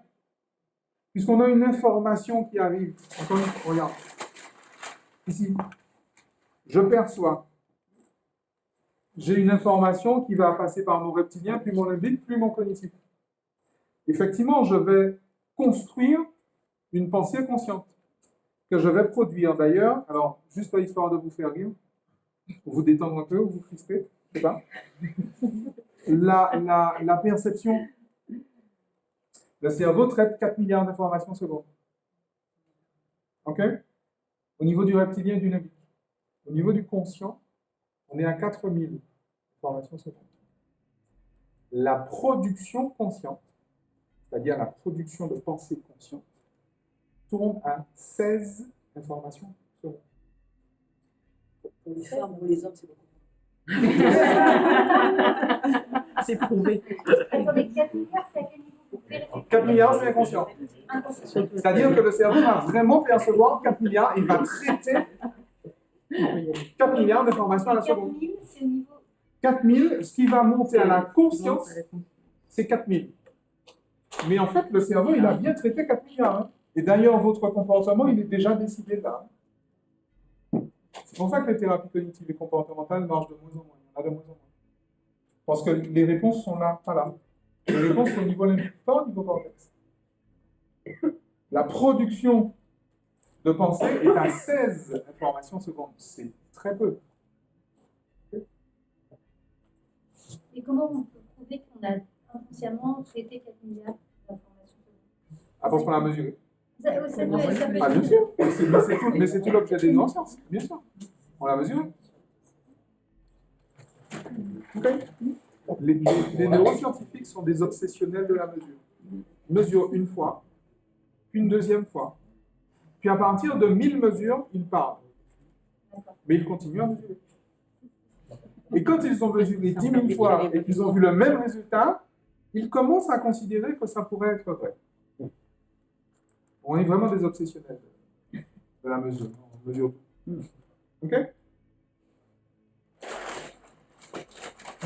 Puisqu'on a une information qui arrive. Encore une fois, regarde. Ici. Je perçois. J'ai une information qui va passer par mon reptilien, puis mon limbique, puis mon cognitif. Effectivement, je vais construire une pensée consciente que je vais produire. D'ailleurs, alors, juste histoire de vous faire rire, pour vous détendre un peu, ou vous crisper, je sais pas. La perception, le cerveau traite 4 milliards d'informations secondes. OK? Au niveau du reptilien et du limbique. Au niveau du conscient, on est à 4000 informations secondes. La production consciente, c'est-à-dire la production de pensée consciente, tourne à 16 informations secondes. Pour les femmes ou les hommes, c'est beaucoup. C'est prouvé. Attendez, 4 milliards, c'est à quel niveau vous vérifiez 4 milliards, c'est inconscient. Inconscient. C'est-à-dire que le cerveau va vraiment percevoir 4 milliards et va traiter 4 milliards d'informations à la seconde. 4000, c'est au niveau. 4000, ce qui va monter à la conscience, c'est 4000. Mais en fait, le cerveau, il a bien traité 4 milliards. Hein. Et d'ailleurs, votre comportement, il est déjà décidé là. C'est pour ça que les thérapies cognitives et comportementales marchent de moins en moins. Il y en a de moins en moins. Parce que les réponses sont là, pas là. Les réponses sont au niveau limbique, pas au niveau cortex. La production de pensée est à 16 informations secondes. C'est très peu. Et comment on peut prouver qu'on a inconsciemment traité 4 milliards d'informations? Ah, parce qu'on l'a mesuré. Ça peut Ah, bien sûr. Mais c'est tout l'objet des neurosciences. Bien sûr. On l'a mesuré. Ok. Les neuroscientifiques sont des obsessionnels de la mesure. Ils mesurent une fois, puis une deuxième fois. Puis à partir de 1000 mesures, ils parlent. Mais ils continuent à mesurer. Et quand ils ont mesuré 10 000 fois et qu'ils ont vu le même résultat, ils commencent à considérer que ça pourrait être vrai. On est vraiment des obsessionnels de la mesure. On mesure tout. OK?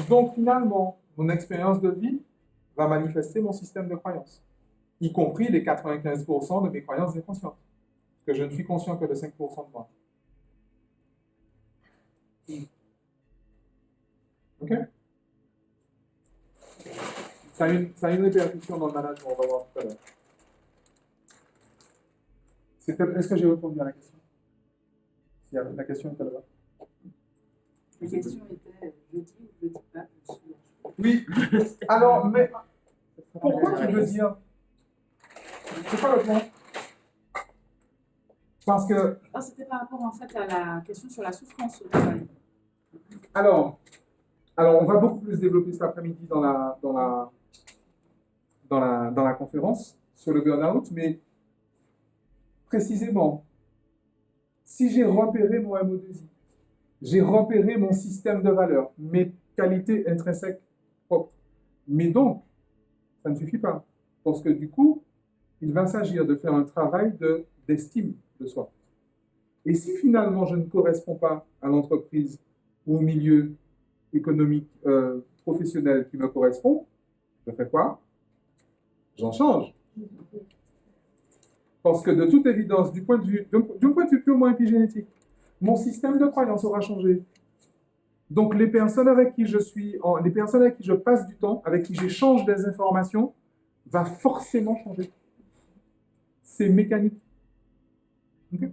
Donc finalement, mon expérience de vie va manifester mon système de croyances, y compris les 95% de mes croyances inconscientes, parce que je ne suis conscient que de 5% de moi. OK? Ça a une répercussion dans le management, on va voir tout à l'heure. Est-ce que j'ai répondu à la question? Si la question est là-bas. La question était je dis ou je dis pas, je suis. Oui. Alors, mais pourquoi tu veux dire? C'est quoi le point? Parce que. Ah, c'était par rapport en fait à la question sur la souffrance au travail. Alors, on va beaucoup plus développer cet après-midi dans la conférence sur le burn-out, mais précisément, si j'ai repéré mon MODZ, j'ai repéré mon système de valeurs, mes qualités intrinsèques propres, mais donc, ça ne suffit pas, parce que du coup, il va s'agir de faire un travail d'estime de soi. Et si finalement je ne corresponds pas à l'entreprise ou au milieu économique, professionnel qui me correspond, je fais quoi? J'en change. Parce que de toute évidence, d'un point de vue purement épigénétique, mon système de croyance aura changé. Donc les personnes avec qui les personnes avec qui je passe du temps, avec qui j'échange des informations, va forcément changer. C'est mécanique. Okay?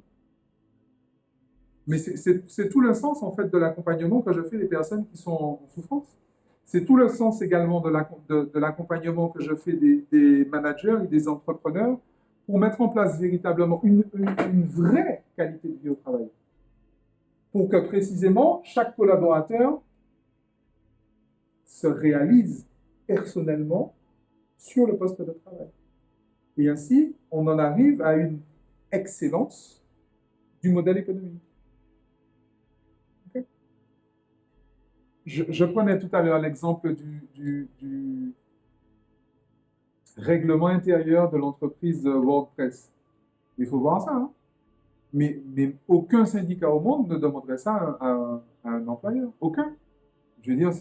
Mais c'est tout le sens en fait de l'accompagnement que je fais des personnes qui sont en souffrance. C'est tout le sens également de l'accompagnement que je fais des managers et des entrepreneurs pour mettre en place véritablement une vraie qualité de vie au travail. Pour que précisément chaque collaborateur se réalise personnellement sur le poste de travail. Et ainsi, on en arrive à une excellence du modèle économique. Okay. Je prenais tout à l'heure l'exemple du règlement intérieur de l'entreprise WordPress. Il faut voir ça. Hein? Mais aucun syndicat au monde ne demanderait ça à un employeur. Aucun. Je veux dire,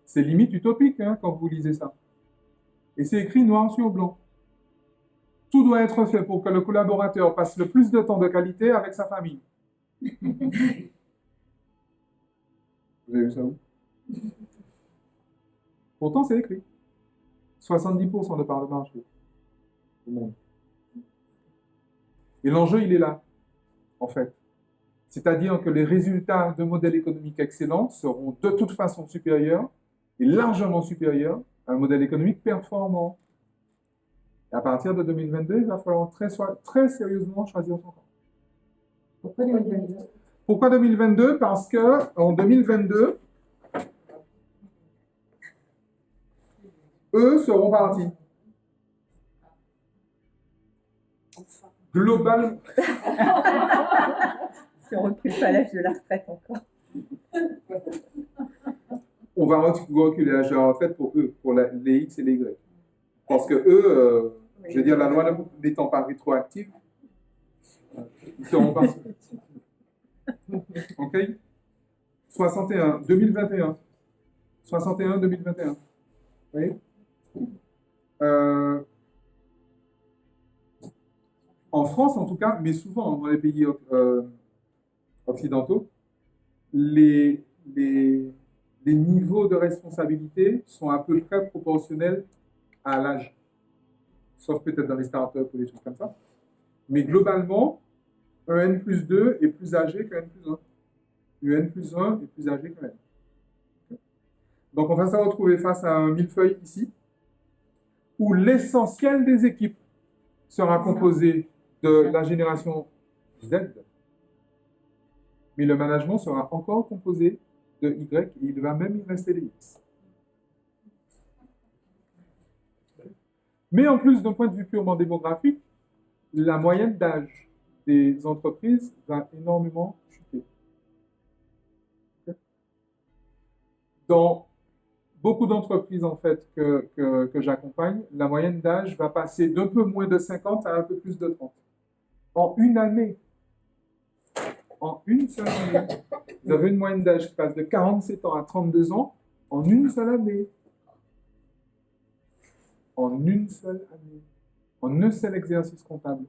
c'est limite utopique hein, quand vous lisez ça. Et c'est écrit noir sur blanc. Tout doit être fait pour que le collaborateur passe le plus de temps de qualité avec sa famille. Vous avez vu ça où? Pourtant, c'est écrit. 70% de part de marché au monde. Et l'enjeu, il est là, en fait. C'est-à-dire que les résultats de modèles économiques excellents seront de toute façon supérieurs et largement supérieurs à un modèle économique performant. Et à partir de 2022, il va falloir très sérieusement choisir son camp. Pourquoi 2022? Pourquoi 2022? Parce que en 2022, eux seront partis. Global. Si on ne recule pas l'âge de la retraite encore. On va reculer l'âge de la retraite pour eux, pour les X et les Y. Parce que eux, je veux dire, la loi n'étant pas rétroactive, ils seront partis. OK? 61, 2021. 61, 2021. Vous voyez? En France, en tout cas, mais souvent dans les pays occidentaux, les niveaux de responsabilité sont à peu près proportionnels à l'âge. Sauf peut-être dans les startups ou des choses comme ça. Mais globalement, un N plus 2 est plus âgé qu'un N plus 1. Le N plus 1 est plus âgé qu'un N. Donc on va se retrouver face à un millefeuille ici, où l'essentiel des équipes sera composé de la génération Z, mais le management sera encore composé de Y, et il va même y rester des X. Mais en plus, d'un point de vue purement démographique, la moyenne d'âge des entreprises va énormément chuter. Dans beaucoup d'entreprises en fait que j'accompagne, la moyenne d'âge va passer d'un peu moins de 50 à un peu plus de 30. En une année. En une seule année. Vous avez une moyenne d'âge qui passe de 47 ans à 32 ans en une seule année. En une seule année. En un seul exercice comptable.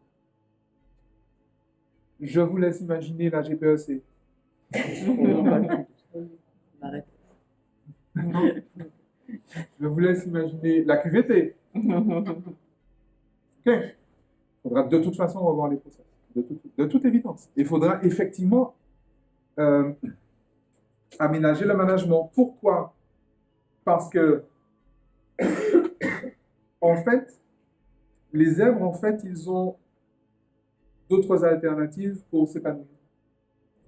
Je vous laisse imaginer la GPEC. Je vous laisse imaginer la QVT. Ok. Il faudra de toute façon revoir les process. De toute évidence. Il faudra effectivement aménager le management. Pourquoi? Parce que, en fait, les zèbres, en fait, ils ont d'autres alternatives pour s'épanouir.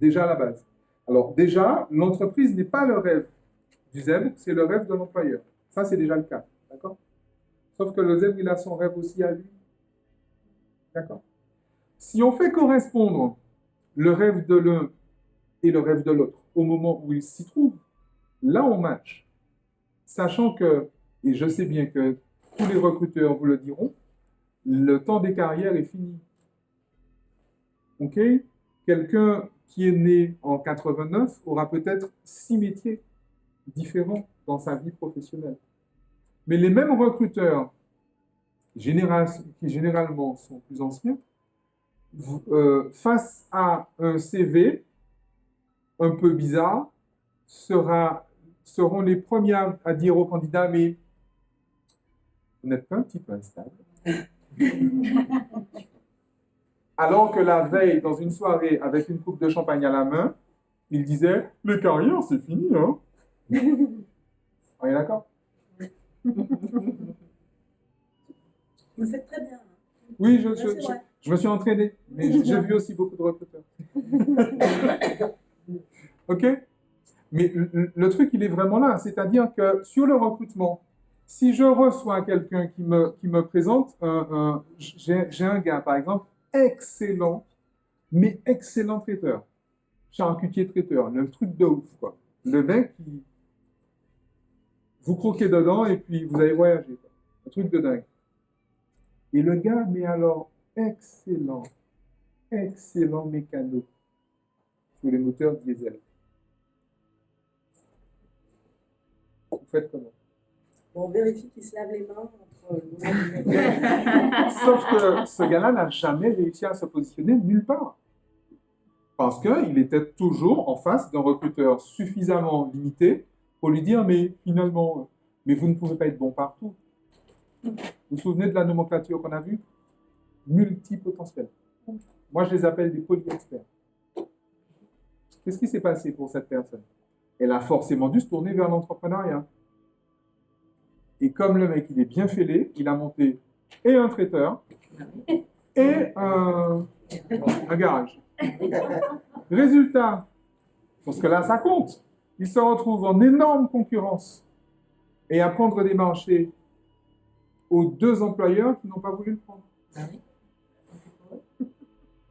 Déjà à la base. Alors, déjà, l'entreprise n'est pas le rêve du zèbre, c'est le rêve de l'employeur. Ça, c'est déjà le cas. D'accord? Sauf que le zèbre, il a son rêve aussi à lui. D'accord? Si on fait correspondre le rêve de l'un et le rêve de l'autre au moment où ils s'y trouvent, là, on match. Sachant que, et je sais bien que tous les recruteurs vous le diront, le temps des carrières est fini. OK? Quelqu'un qui est né en 89 aura peut-être 6 métiers différents dans sa vie professionnelle. Mais les mêmes recruteurs, qui généralement sont plus anciens, face à un CV un peu bizarre, seront les premiers à dire au candidat, mais vous n'êtes pas un petit peu instable. Alors que la veille, dans une soirée avec une coupe de champagne à la main, il disait, les carrières, c'est fini, hein? On est d'accord? Vous le faites très bien. Oui, c'est vrai. je me suis entraîné, mais j'ai vu aussi beaucoup de recruteurs. OK? Mais le truc, il est vraiment là. C'est-à-dire que sur le recrutement, si je reçois quelqu'un qui me présente, j'ai un gars, par exemple, excellent, mais excellent traiteur. Charcutier traiteur, le truc de ouf, quoi. Le mec qui... Vous croquez dedans et puis vous allez voyager, quoi. Un truc de dingue. Et le gars, mais alors, excellent mécano sur les moteurs diesel. Vous faites comment? Bon, on vérifie qu'il se lave les mains entre Sauf que ce gars-là n'a jamais réussi à se positionner nulle part. Parce qu'il était toujours en face d'un recruteur suffisamment limité pour lui dire, mais finalement, mais vous ne pouvez pas être bon partout. Vous vous souvenez de la nomenclature qu'on a vue? Multipotentiel. Moi, je les appelle des polyexperts. Qu'est-ce qui s'est passé pour cette personne? Elle a forcément dû se tourner vers l'entrepreneuriat. Et comme le mec, il est bien fêlé, il a monté et un traiteur et un garage. Résultat, parce que là, ça compte. Il se retrouve en énorme concurrence et à prendre des marchés aux 2 employeurs qui n'ont pas voulu le prendre.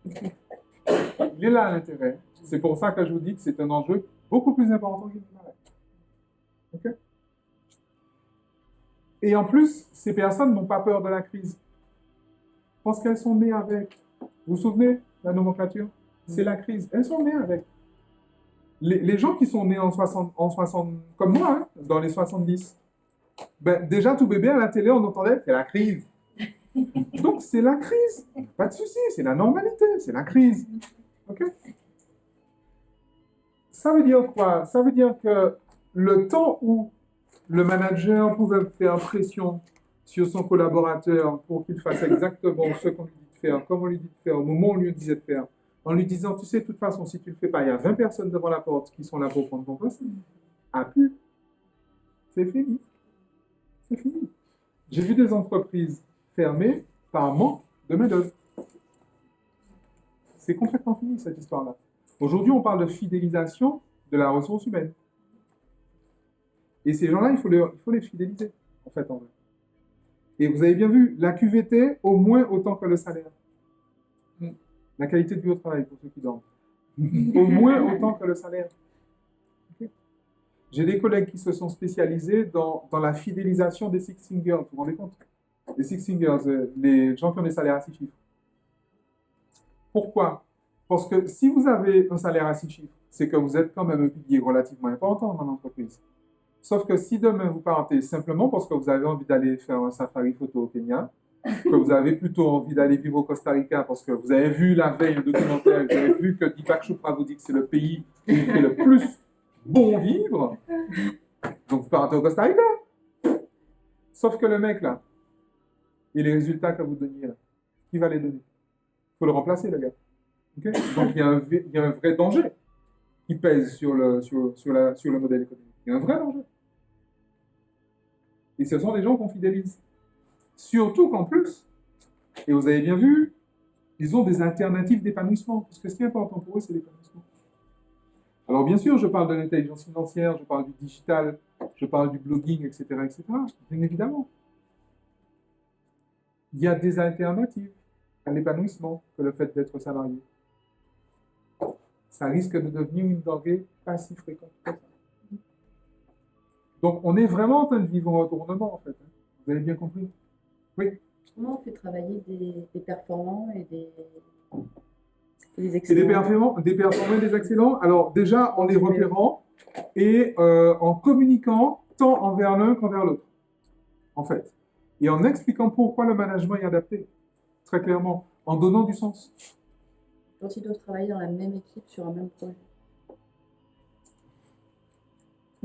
Il est là l'intérêt. C'est pour ça que je vous dis que c'est un enjeu beaucoup plus important qu'il ne paraît. Okay? Et en plus, ces personnes n'ont pas peur de la crise. Parce qu'elles sont nées avec. Vous vous souvenez, la nomenclature? C'est la crise. Elles sont nées avec. Les gens qui sont nés en 60 comme moi, hein, dans les 70, ben, déjà tout bébé à la télé, on entendait c'est la crise. Donc c'est la crise. Pas de souci, c'est la normalité, c'est la crise. Ok? Ça veut dire quoi? Ça veut dire que le temps où le manager pouvait faire pression sur son collaborateur pour qu'il fasse exactement ce qu'on lui dit de faire, comme on lui dit de faire, au moment où on lui disait de faire, en lui disant, tu sais, de toute façon, si tu ne le fais pas, il y a 20 personnes devant la porte qui sont là pour prendre ton poste, a plus. C'est fini. C'est fini. J'ai vu des entreprises fermées par manque de main-d'œuvre. C'est complètement fini, cette histoire-là. Aujourd'hui, on parle de fidélisation de la ressource humaine. Et ces gens-là, il faut les fidéliser, en fait, en vrai. Et vous avez bien vu, la QVT, au moins autant que le salaire. La qualité de vie au travail, pour ceux qui dorment. Au moins autant que le salaire. Okay. J'ai des collègues qui se sont spécialisés dans la fidélisation des six fingers. Vous vous rendez compte? Les six fingers, les gens qui ont des salaires à 6 chiffres. Pourquoi? Parce que si vous avez un salaire à 6 chiffres, c'est que vous êtes quand même un pilier relativement important dans l'entreprise. Sauf que si demain vous partez simplement parce que vous avez envie d'aller faire un safari photo au Kenya, que vous avez plutôt envie d'aller vivre au Costa Rica parce que vous avez vu la veille le documentaire, vous avez vu que Deepak Chopra vous dit que c'est le pays où il fait le plus bon vivre, donc vous partez au Costa Rica. Sauf que le mec là, et les résultats que vous donniez là, qui va les donner? Il faut le remplacer, le gars. Okay? Donc il y a un vrai danger qui pèse sur le modèle économique. Il y a un vrai danger. Et ce sont des gens qu'on fidélise. Surtout qu'en plus, et vous avez bien vu, ils ont des alternatives d'épanouissement. Parce que ce qui est important pour eux, c'est l'épanouissement. Alors bien sûr, je parle de l'intelligence financière, je parle du digital, je parle du blogging, etc., etc. Bien évidemment. Il y a des alternatives à l'épanouissement que le fait d'être salarié. Ça risque de devenir une denrée pas si fréquente que ça. Donc, on est vraiment en train de vivre un retournement, en fait. Vous avez bien compris? Oui. Comment on fait travailler des performants et des Et excellents? des performants et des excellents. Alors, déjà, en les repérant et en communiquant tant envers l'un qu'envers l'autre, en fait. Et en expliquant pourquoi le management est adapté, très clairement, en donnant du sens. Quand ils doivent travailler dans la même équipe sur un même projet.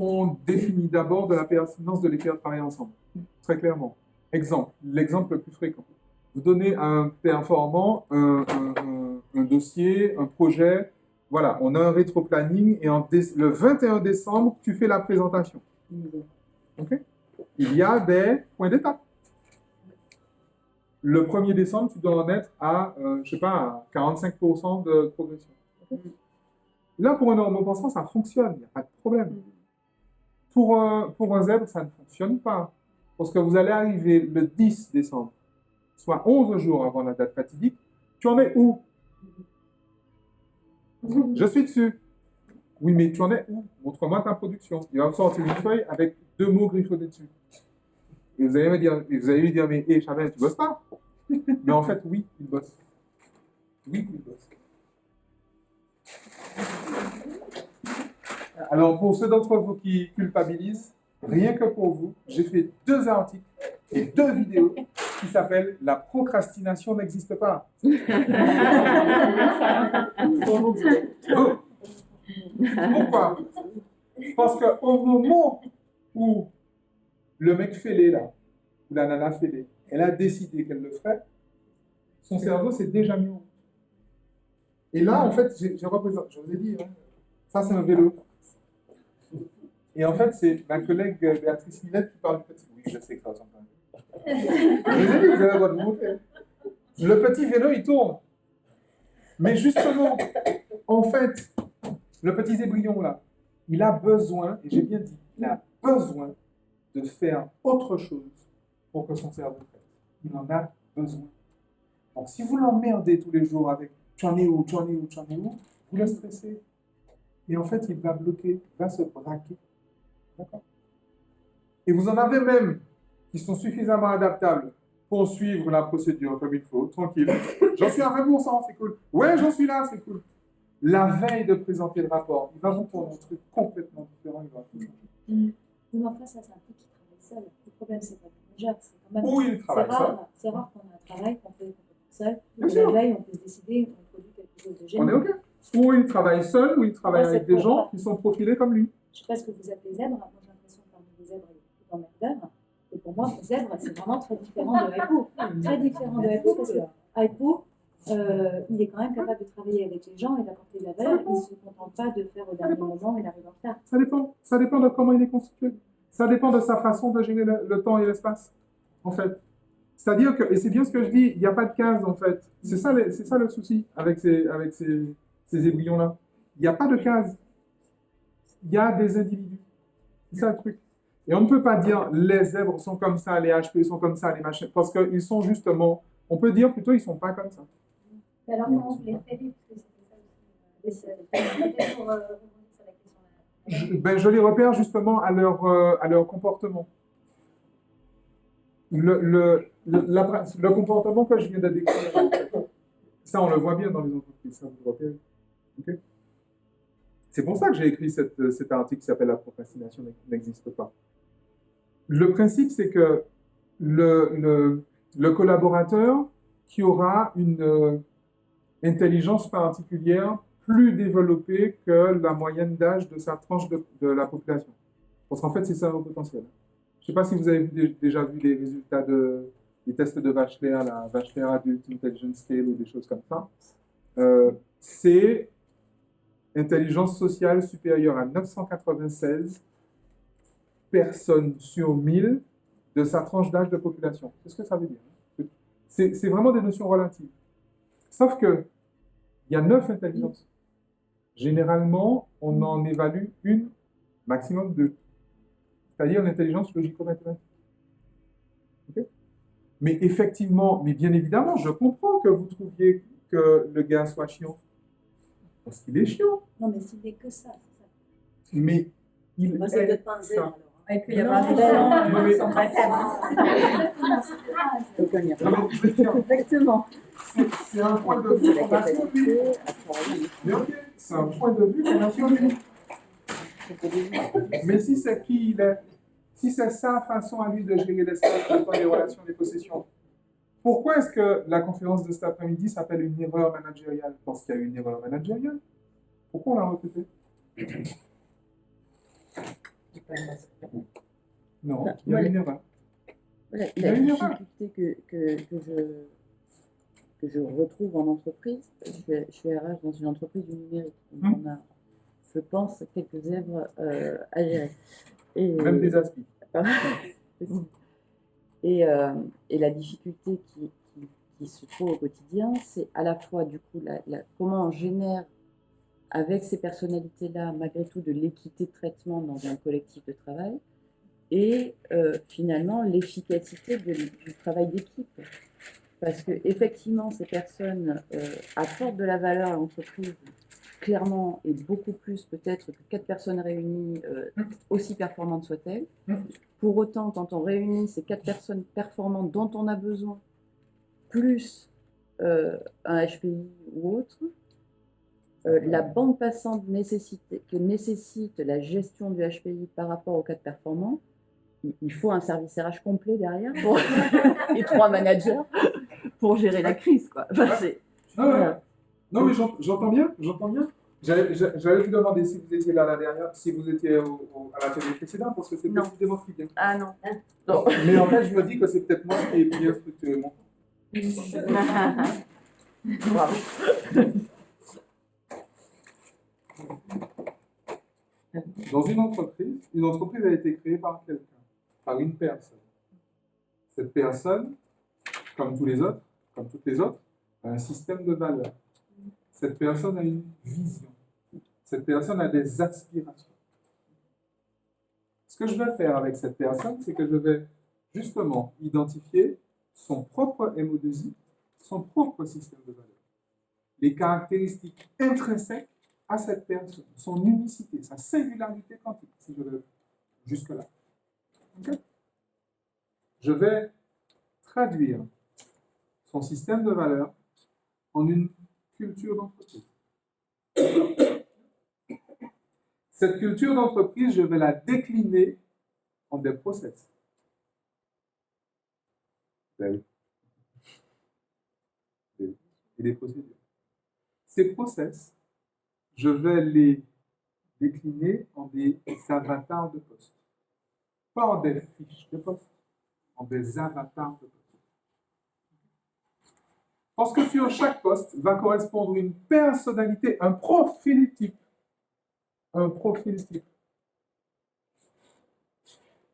On définit d'abord de la pertinence de les faire travailler ensemble, très clairement. Exemple, l'exemple le plus fréquent. Vous donnez à un performant un dossier, un projet, voilà, on a un rétro-planning et le 21 décembre, tu fais la présentation. Okay? Il y a des points d'étape. Le 1er décembre, tu dois en être à, je sais pas, à 45% de progression. Okay? Là, pour un normopensant, ça fonctionne, il n'y a pas de problème. Pour un zèbre, ça ne fonctionne pas. Parce que vous allez arriver le 10 décembre, soit 11 jours avant la date fatidique. Tu en es où? Je suis dessus. Oui, mais tu en es où? Montre-moi ta production. Il va vous sortir une feuille avec 2 mots griffonnés dessus. Et vous allez lui dire, mais hé, Chabin, tu bosses pas? Mais en fait, oui, il bosse. Oui, il bosse. Alors, pour ceux d'entre vous qui culpabilisent, rien que pour vous, j'ai fait 2 articles et 2 vidéos qui s'appellent « La procrastination n'existe pas ». Non. Pourquoi? Parce qu'au moment où le mec fêlé, là, ou la nana fêlée, elle a décidé qu'elle le ferait, son cerveau s'est déjà mis en route. Et là, en fait, j'ai représenté, je vous ai dit, hein, ça c'est un vélo. Et en fait, c'est ma collègue Béatrice Millette qui parle du petit. Oui, je sais que ça ressemble pas. Je vous ai dit, vous avez le droit de vous montrer. Le petit vélo, il tourne. Mais justement, en fait, le petit zébrillon là, il a besoin, et j'ai bien dit, il a besoin de faire autre chose pour que son cerveau traite. Il en a besoin. Donc si vous l'emmerdez tous les jours avec tu en es où, tu en es où, tu en es où, vous le stressez. Et en fait, il va bloquer, il va se braquer. D'accord? Et vous en avez même qui sont suffisamment adaptables pour suivre la procédure comme il faut, tranquille. J'en suis à 20%, c'est cool. Ouais, j'en suis là, c'est cool. La veille de présenter le rapport, il va vous prendre un truc complètement différent, il va tout changer. Mais enfin, ça, c'est un truc qui travaille seul. Le problème, c'est pas le manager, c'est quand même. Où il travaille seul. C'est rare qu'on ait un travail qu'on fait complètement seul. Bien Et sûr. la veille, on peut se décider, on produit quelque chose de On génial. est OK. Ou il travaille seul, ou il travaille Ouais, avec c'est des pour gens ça. qui sont profilés comme lui. Je ne sais pas ce que vous appelez zèbre. Moi, j'ai l'impression que parmi les zèbres, il y a beaucoup d'emmerdeurs. Et pour moi, zèbre, c'est vraiment très différent de hypo. Très différent de hypo parce que hypo, il est quand même capable de travailler avec les gens et d'apporter de la valeur. Il ne se contente pas de faire au dernier moment et d'arriver en retard. Ça dépend. Ça dépend de comment il est constitué. Ça dépend de sa façon de gérer le temps et l'espace, en fait. C'est-à-dire que, et c'est bien ce que je dis, il n'y a pas de case, en fait. C'est ça le souci avec ces ébryons-là. Il n'y a pas de case. Il y a des individus. C'est ça le truc. Et on ne peut pas dire les zèbres sont comme ça, les HP sont comme ça, les machins, parce qu'ils sont justement, on peut dire plutôt ils ne sont pas comme ça. Mais alors, comment vous les repérez? Parce que c'était ça aussi. Peut-être pour rebondir sur la question. Je les repère justement à leur comportement. Le comportement que je viens de décrire, ça on le voit bien dans les entreprises, ça vous le repérez. Okay? C'est pour ça que j'ai écrit cet article qui s'appelle « La procrastination n'existe pas ». Le principe, c'est que le collaborateur qui aura une intelligence particulière plus développée que la moyenne d'âge de sa tranche de la population. Parce qu'en fait, c'est ça au potentiel. Je ne sais pas si vous avez déjà vu les résultats des tests de Wechsler, la Wechsler Adult Intelligence Scale ou des choses comme ça. C'est intelligence sociale supérieure à 996 personnes sur 1000 de sa tranche d'âge de population. C'est ce que ça veut dire. C'est vraiment des notions relatives. Sauf que il y a 9 intelligences. Généralement, on en évalue une, maximum 2. C'est-à-dire l'intelligence logico-mathématique. Okay? Mais effectivement, mais bien évidemment, je comprends que vous trouviez que le gars soit chiant. Parce qu'il est chiant. Non, mais s'il n'est que ça, c'est ça. Mais il Moi, c'est est peut-être pas un zèbre, ça. alors. Et puis il y a des gens Non, mais- qui sont très faibles. Donc, on y Non, mais tiens, Exactement. c'est un point de vue la qu'on a sur lui. capacité à travailler. Mais ok, c'est un point de vue qu'on a sur lui. Mais si c'est qui il est, si c'est sa façon à lui de gérer l'espace, le temps, les relations, les possessions, pourquoi est-ce que la conférence de cet après-midi s'appelle une erreur managériale? Parce qu'il y a eu une erreur managériale. Pourquoi on l'a recrutée? Non, il y a eu une erreur. Voilà, Il y a la une erreur. difficulté que je retrouve en entreprise, je suis RH dans une entreprise du numérique. Donc on a, je pense, quelques zèbres à gérer. Et, Même des aspects. et la difficulté qui se trouve au quotidien, c'est à la fois du coup comment on génère avec ces personnalités-là, malgré tout, de l'équité de traitement dans un collectif de travail, et finalement l'efficacité du travail d'équipe. Parce que effectivement, ces personnes apportent de la valeur à l'entreprise, clairement, et beaucoup plus peut-être que 4 personnes réunies, aussi performantes soient-elles. Pour autant, quand on réunit ces 4 personnes performantes dont on a besoin, plus un HPI ou autre, la bande passante que nécessite la gestion du HPI par rapport aux 4 performants, il faut un service RH complet derrière et 3 managers pour gérer la crise, quoi. Enfin, Non, mais j'entends bien, J'allais vous demander si vous étiez là la dernière, si vous étiez à la télé précédente, parce que c'est Non. précisément ce qui vient. Ah non. Non. Mais en fait, je me dis que c'est peut-être moi qui ai bien structuré mon cours. Bravo. Dans une entreprise a été créée par quelqu'un, par une personne. Cette personne, comme toutes les autres, a un système de valeurs. Cette personne a une vision. Cette personne a des aspirations. Ce que je vais faire avec cette personne, c'est que je vais justement identifier son propre MO2I, son propre système de valeurs, les caractéristiques intrinsèques à cette personne, son unicité, sa singularité quantique, si je veux jusque-là. Okay? Je vais traduire son système de valeurs en une culture d'entreprise. Cette culture d'entreprise, je vais la décliner en des process. Et des procédures. Ces process, je vais les décliner en des avatars de poste. Pas en des fiches de poste, en des avatars de poste. Parce que sur chaque poste va correspondre une personnalité, un profil type. Un profil type.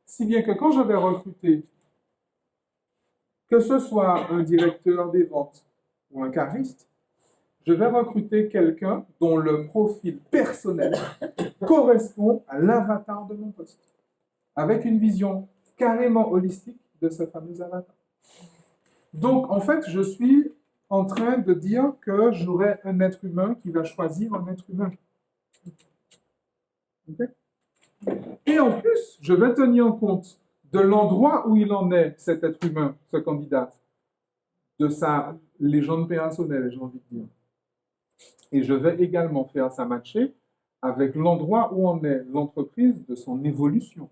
Si bien que quand je vais recruter, que ce soit un directeur des ventes ou un cariste, je vais recruter quelqu'un dont le profil personnel correspond à l'avatar de mon poste, avec une vision carrément holistique de ce fameux avatar. Donc, en fait, je suis en train de dire que j'aurai un être humain qui va choisir un être humain. Okay? Et en plus, je vais tenir compte de l'endroit où il en est, cet être humain, ce candidat, de sa légende personnelle, j'ai envie de dire. Et je vais également faire ça matcher avec l'endroit où en est l'entreprise de son évolution.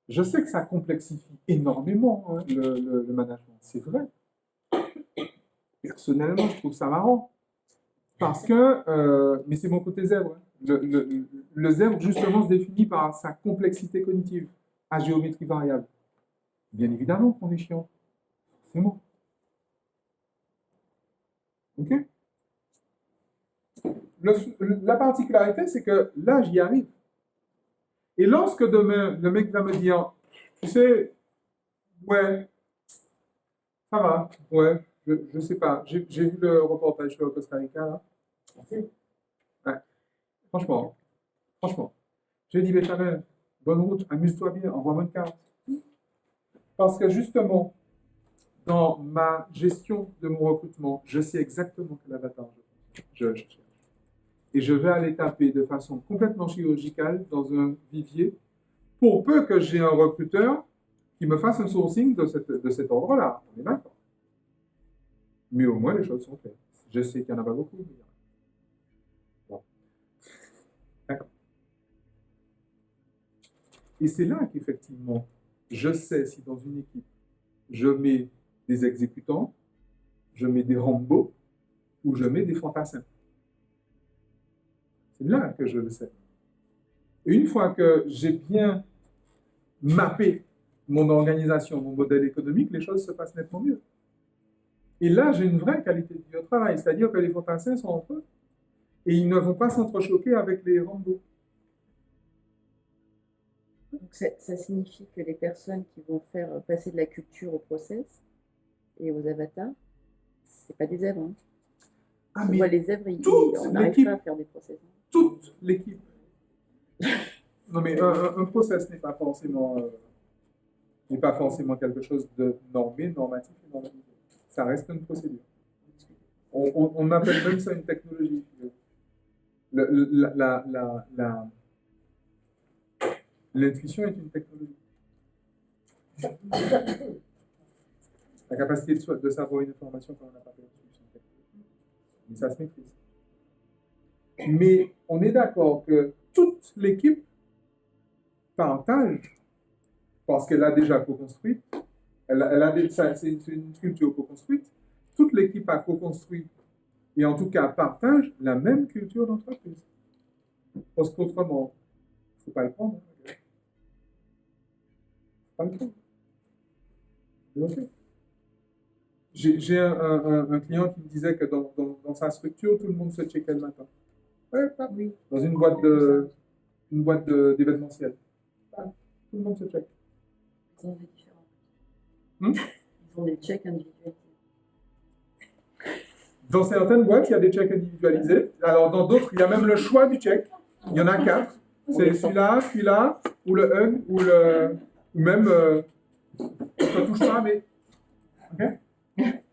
Je sais que ça complexifie énormément hein, le management, c'est vrai. Personnellement, je trouve ça marrant. Parce que, mais c'est mon côté zèbre. Le zèbre, justement, se définit par sa complexité cognitive à géométrie variable. Bien évidemment qu'on est chiant. C'est bon. OK? La particularité, c'est que là, j'y arrive. Et lorsque demain, le mec va me dire, tu sais, ouais, ça va, ouais, je sais pas, j'ai vu le reportage sur le Costa Rica, là. Ouais. Franchement, j'ai dit, Béchamel, bonne route, amuse-toi bien, envoie-moi une carte. Parce que justement, dans ma gestion de mon recrutement, je sais exactement quel avatar je cherche. Et je vais aller taper de façon complètement chirurgicale dans un vivier pour peu que j'ai un recruteur qui me fasse un sourcing de cet ordre-là. On est d'accord. Mais au moins, les choses sont faites. Je sais qu'il n'y en a pas beaucoup. Bon. D'accord. Et c'est là qu'effectivement, je sais si dans une équipe, je mets des exécutants, je mets des Rambo ou je mets des fantassins. C'est là que je le sais. Et une fois que j'ai bien mappé mon organisation, mon modèle économique, les choses se passent nettement mieux. Et là, j'ai une vraie qualité de vie au travail, c'est-à-dire que les fantassins sont entre eux et ils ne vont pas s'entrechoquer avec les Rambo. Donc ça signifie que les personnes qui vont faire passer de la culture au process et aux avatars, c'est pas des zèbres. Hein. Ah, mais les zèbres, on n'arrive pas à faire des process. Toute l'équipe. Non, mais un process n'est pas forcément quelque chose de normé, normatif et normalisé. Ça reste une procédure. On appelle même ça une technologie. L'intuition est une technologie. La capacité de savoir une information quand on n'a pas fait l'intuition, c'est une technologie. Mais ça se maîtrise. Mais on est d'accord que toute l'équipe partage, parce qu'elle a déjà co-construit, c'est une culture co-construite, toute l'équipe a co-construit et en tout cas partagent la même culture d'entreprise. Parce qu'autrement, il ne faut pas le prendre. Il ne faut pas le prendre. Ok. J'ai un client qui me disait que dans sa structure, tout le monde se checkait le matin. Ouais, oui. Dans une boîte d'événementiel. Tout le monde se check. Ils ont des différents. Hmm? Ils ont des checks individuels. Dans certaines boîtes, il y a des checks individualisés. Alors, dans d'autres, il y a même le choix du check. Il y en a 4. C'est celui-là, ou le hug, ou même, on ne touche pas, mais... Okay?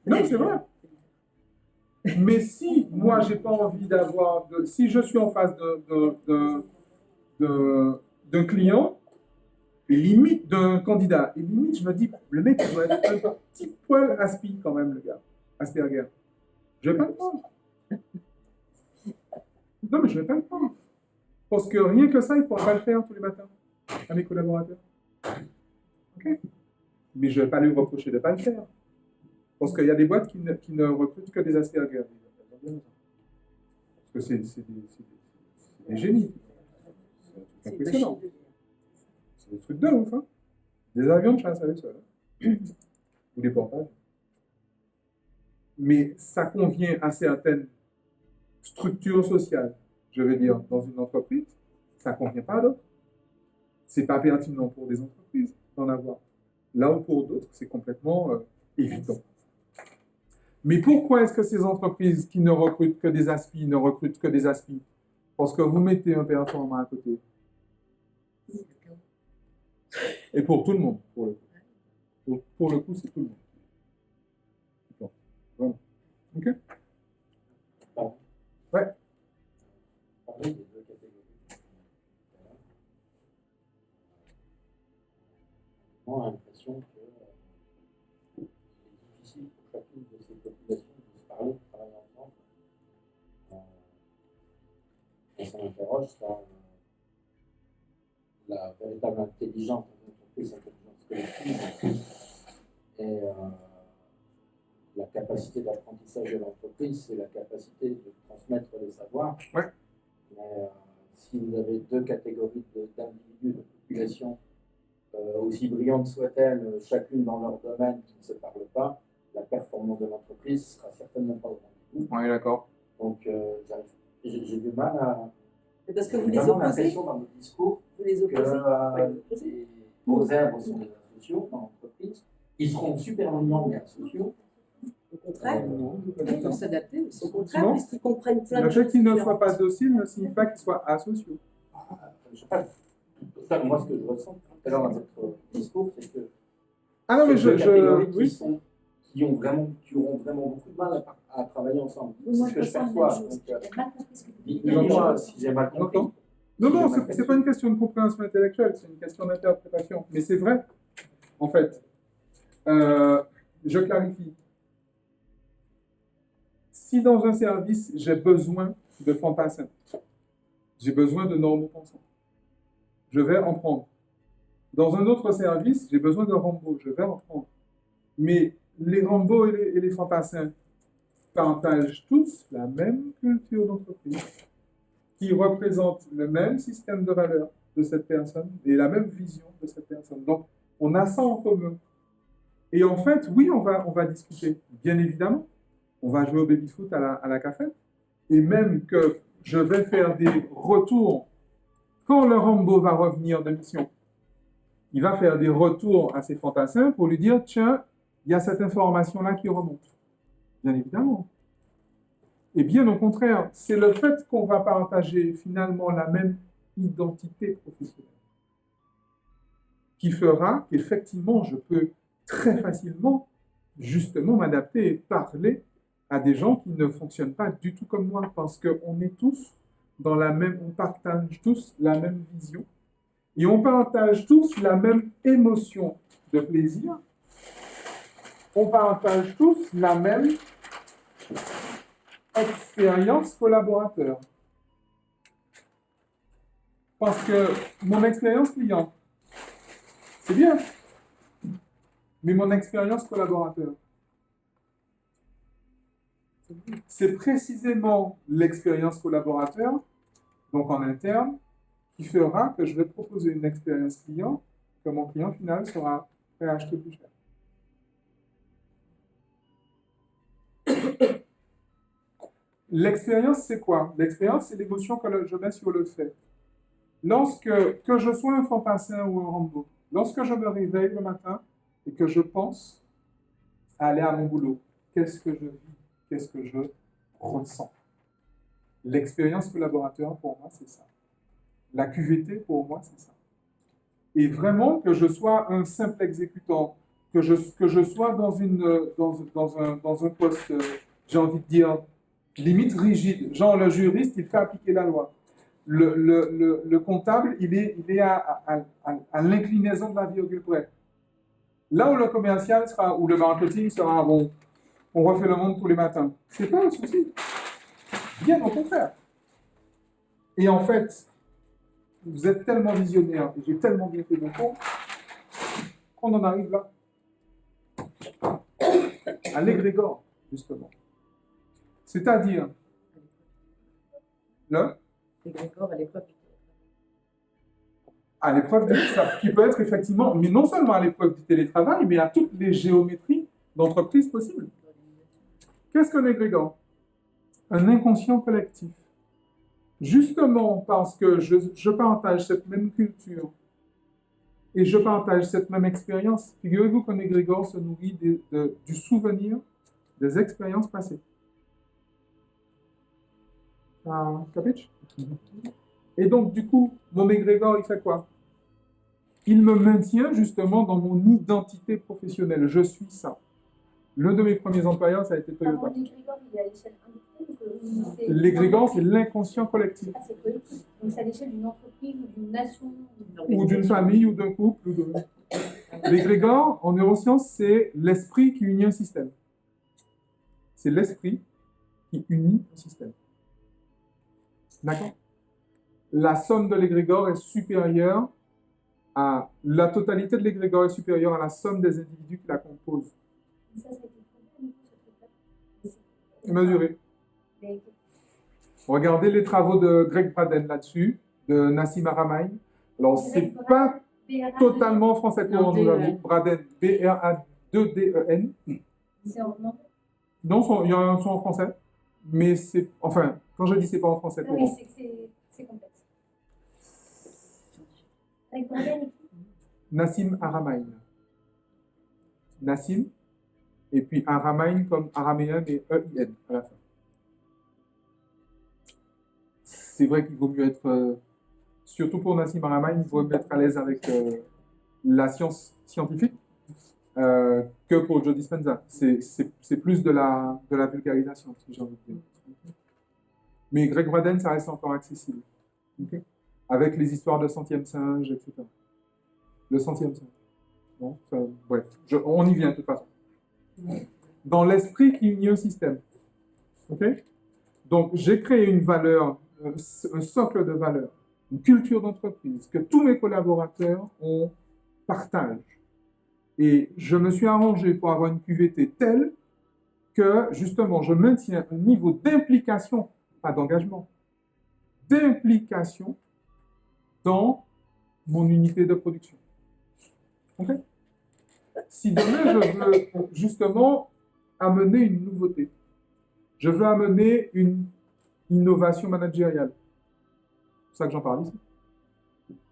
Non, c'est vrai. Mais si moi, j'ai pas envie d'avoir... Si je suis en face d'un client, limite d'un candidat, et limite, je me dis, le mec, il doit être un petit poil aspi quand même, le gars. Asperger. Je ne vais pas le prendre. Non, mais je ne vais pas le prendre. Parce que rien que ça, il ne pourra pas le faire tous les matins à mes collaborateurs. OK? Mais je ne vais pas lui reprocher de ne pas le faire. Parce qu'il y a des boîtes qui ne recrutent que des Asperger. Parce que c'est des génies. C'est impressionnant. C'est des trucs de ouf. Hein? Des avions de chasse avec ça. Ou des portages. Mais ça convient à certaines structures sociales, je veux dire, dans une entreprise, ça ne convient pas à d'autres. Ce n'est pas pertinent pour des entreprises d'en avoir. Là où pour d'autres, c'est complètement évident. Mais pourquoi est-ce que ces entreprises qui ne recrutent que des aspis ne recrutent que des aspis? Parce que vous mettez un performant à côté. Et pour tout le monde, pour le coup. Pour le coup, c'est tout le monde. Voilà. OK? Ouais. Parler des deux catégories. Moi, j'ai l'impression que c'est difficile pour chacune de ces populations de se parler, de travailler ensemble. Et ça m'interroge sur la véritable intelligence de l'entreprise, l'intelligence collective, et la capacité d'apprentissage de l'entreprise, c'est la capacité de transmettre les savoirs. Ouais. Mais si vous avez deux catégories d'individus, de population, aussi brillantes soient-elles, chacune dans leur domaine, qui ne se parlent pas, la performance de l'entreprise ne sera certainement pas au rendez-vous. Oui, d'accord. Donc, j'ai du mal à... Mais parce que vous les vraiment opposez. l'impression dans votre discours Vous les que opposez. vos herbes sont des asociaux dans l'entreprise. Ils seront super mignons, mais asociaux. Au contraire, Il faut s'adapter aussi. au contraire, Non. puisqu'ils comprennent plein de Le choses. fait qu'ils ne soient différentes. pas dociles ne signifie pas qu'ils soient asociaux. Je sais pas. Ça, moi, ce que je ressens tout à l'heure dans votre discours, c'est que Ah non, mais ces deux catégories oui. qui auront vraiment beaucoup de mal à travailler ensemble. C'est Moi, ce que je ressens la perçois. même chose. Donc, J'ai mal compris ce que vous dites. dis-moi si j'ai mal compris. J'entends. Non, c'est pas une question de compréhension intellectuelle, c'est une question d'interprétation. Mais c'est vrai, en fait. Je clarifie. Si dans un service, j'ai besoin de fantassins, j'ai besoin de normaux pensants, je vais en prendre. Dans un autre service, j'ai besoin de Rambo, je vais en prendre. Mais les Rambo et les fantassins partagent tous la même culture d'entreprise, qui représente le même système de valeurs de cette personne et la même vision de cette personne. Donc, on a ça en commun. Et en fait, oui, on va discuter, bien évidemment. On va jouer au baby-foot à la cafette. Et même que je vais faire des retours. Quand le Rambo va revenir de mission, il va faire des retours à ses fantassins pour lui dire, tiens, il y a cette information-là qui remonte. Bien évidemment. Et bien au contraire, c'est le fait qu'on va partager finalement la même identité professionnelle qui fera qu'effectivement, je peux très facilement, justement, m'adapter et parler à des gens qui ne fonctionnent pas du tout comme moi, parce qu'on est tous dans la même, on partage tous la même vision, et on partage tous la même émotion de plaisir, on partage tous la même expérience collaborateur. Parce que mon expérience client, c'est bien, mais mon expérience collaborateur, C'est précisément l'expérience collaborateur, donc en interne, qui fera que je vais proposer une expérience client que mon client final sera prêt à acheter plus cher. L'expérience, c'est quoi? L'expérience, c'est l'émotion que je mets sur le fait. Que je sois un fantassin ou un Rambo, lorsque je me réveille le matin et que je pense à aller à mon boulot, qu'est-ce que je vis? Qu'est-ce que je ressens? L'expérience collaborateur, pour moi, c'est ça. La QVT, pour moi, c'est ça. Et vraiment, que je sois un simple exécutant, que je sois dans un poste, j'ai envie de dire, limite rigide. Genre, le juriste, il fait appliquer la loi. Le comptable, il est à l'inclinaison de la virgule près. Là où le commercial sera, ou le marketing sera, bon, on refait le monde tous les matins. C'est pas un souci. Bien au contraire. Et en fait, vous êtes tellement visionnaire, et j'ai tellement bien fait mon cours, qu'on en arrive là. À l'égrégore, justement. C'est-à-dire, là, L'égrégore à l'épreuve du à l'épreuve qui peut être effectivement, mais non seulement à l'épreuve du télétravail, mais à toutes les géométries d'entreprise possibles. Qu'est-ce qu'un égrégore? Un inconscient collectif. Justement parce que je partage cette même culture et je partage cette même expérience, figurez-vous qu'un égrégore se nourrit du souvenir des expériences passées. Capiche? Et donc, du coup, mon égrégore, il fait quoi? Il me maintient justement dans mon identité professionnelle. Je suis ça. L'un de mes premiers employeurs, ça a été Toyota. L'égrégore, il est à l'échelle individuelle. L'égrégore, c'est l'inconscient collectif. Ah, c'est collectif. Donc, c'est à l'échelle d'une entreprise ou d'une nation. Ou d'une famille, ou d'un couple. L'égrégore, en neurosciences, c'est l'esprit qui unit un système. C'est l'esprit qui unit un système. D'accord? La somme de l'égrégore est supérieure à... La totalité de l'égrégore est supérieure à la somme des individus qui la composent. Ça a été prouvé, ce truc-là. Mesuré. Regardez les travaux de Greg Braden là-dessus, de Nassim Haramein. Alors, c'est pas totalement français courant, je vous avoue. Braden, B-R-A-2-D-E-N. C'est en anglais? Non, il y en a un son en français. Mais c'est... Enfin, quand je dis c'est pas en français courant. Oui, c'est complexe. Avec Braden, Nassim Haramein. Nassim, et puis Haramein comme araméen et E-I-N à la fin. C'est vrai qu'il vaut mieux être, surtout pour Nassim Haramein, il vaut mieux être à l'aise avec la science scientifique que pour Joe Dispenza. C'est plus de la vulgarisation, si j'ai envie de dire. Mais Greg Braden, ça reste encore accessible. Okay? Avec les histoires de centième singe, etc. Le centième singe. Bon, ça, bref, on y vient de toute façon. Dans l'esprit qui unit un système. Okay? Donc, j'ai créé une valeur, un socle de valeurs, une culture d'entreprise que tous mes collaborateurs partagent. Et je me suis arrangé pour avoir une QVT telle que, justement, je maintiens un niveau d'implication, pas d'engagement, d'implication dans mon unité de production. Okay? Si demain je veux justement amener une nouveauté, je veux amener une innovation managériale, c'est pour ça que j'en parle ici,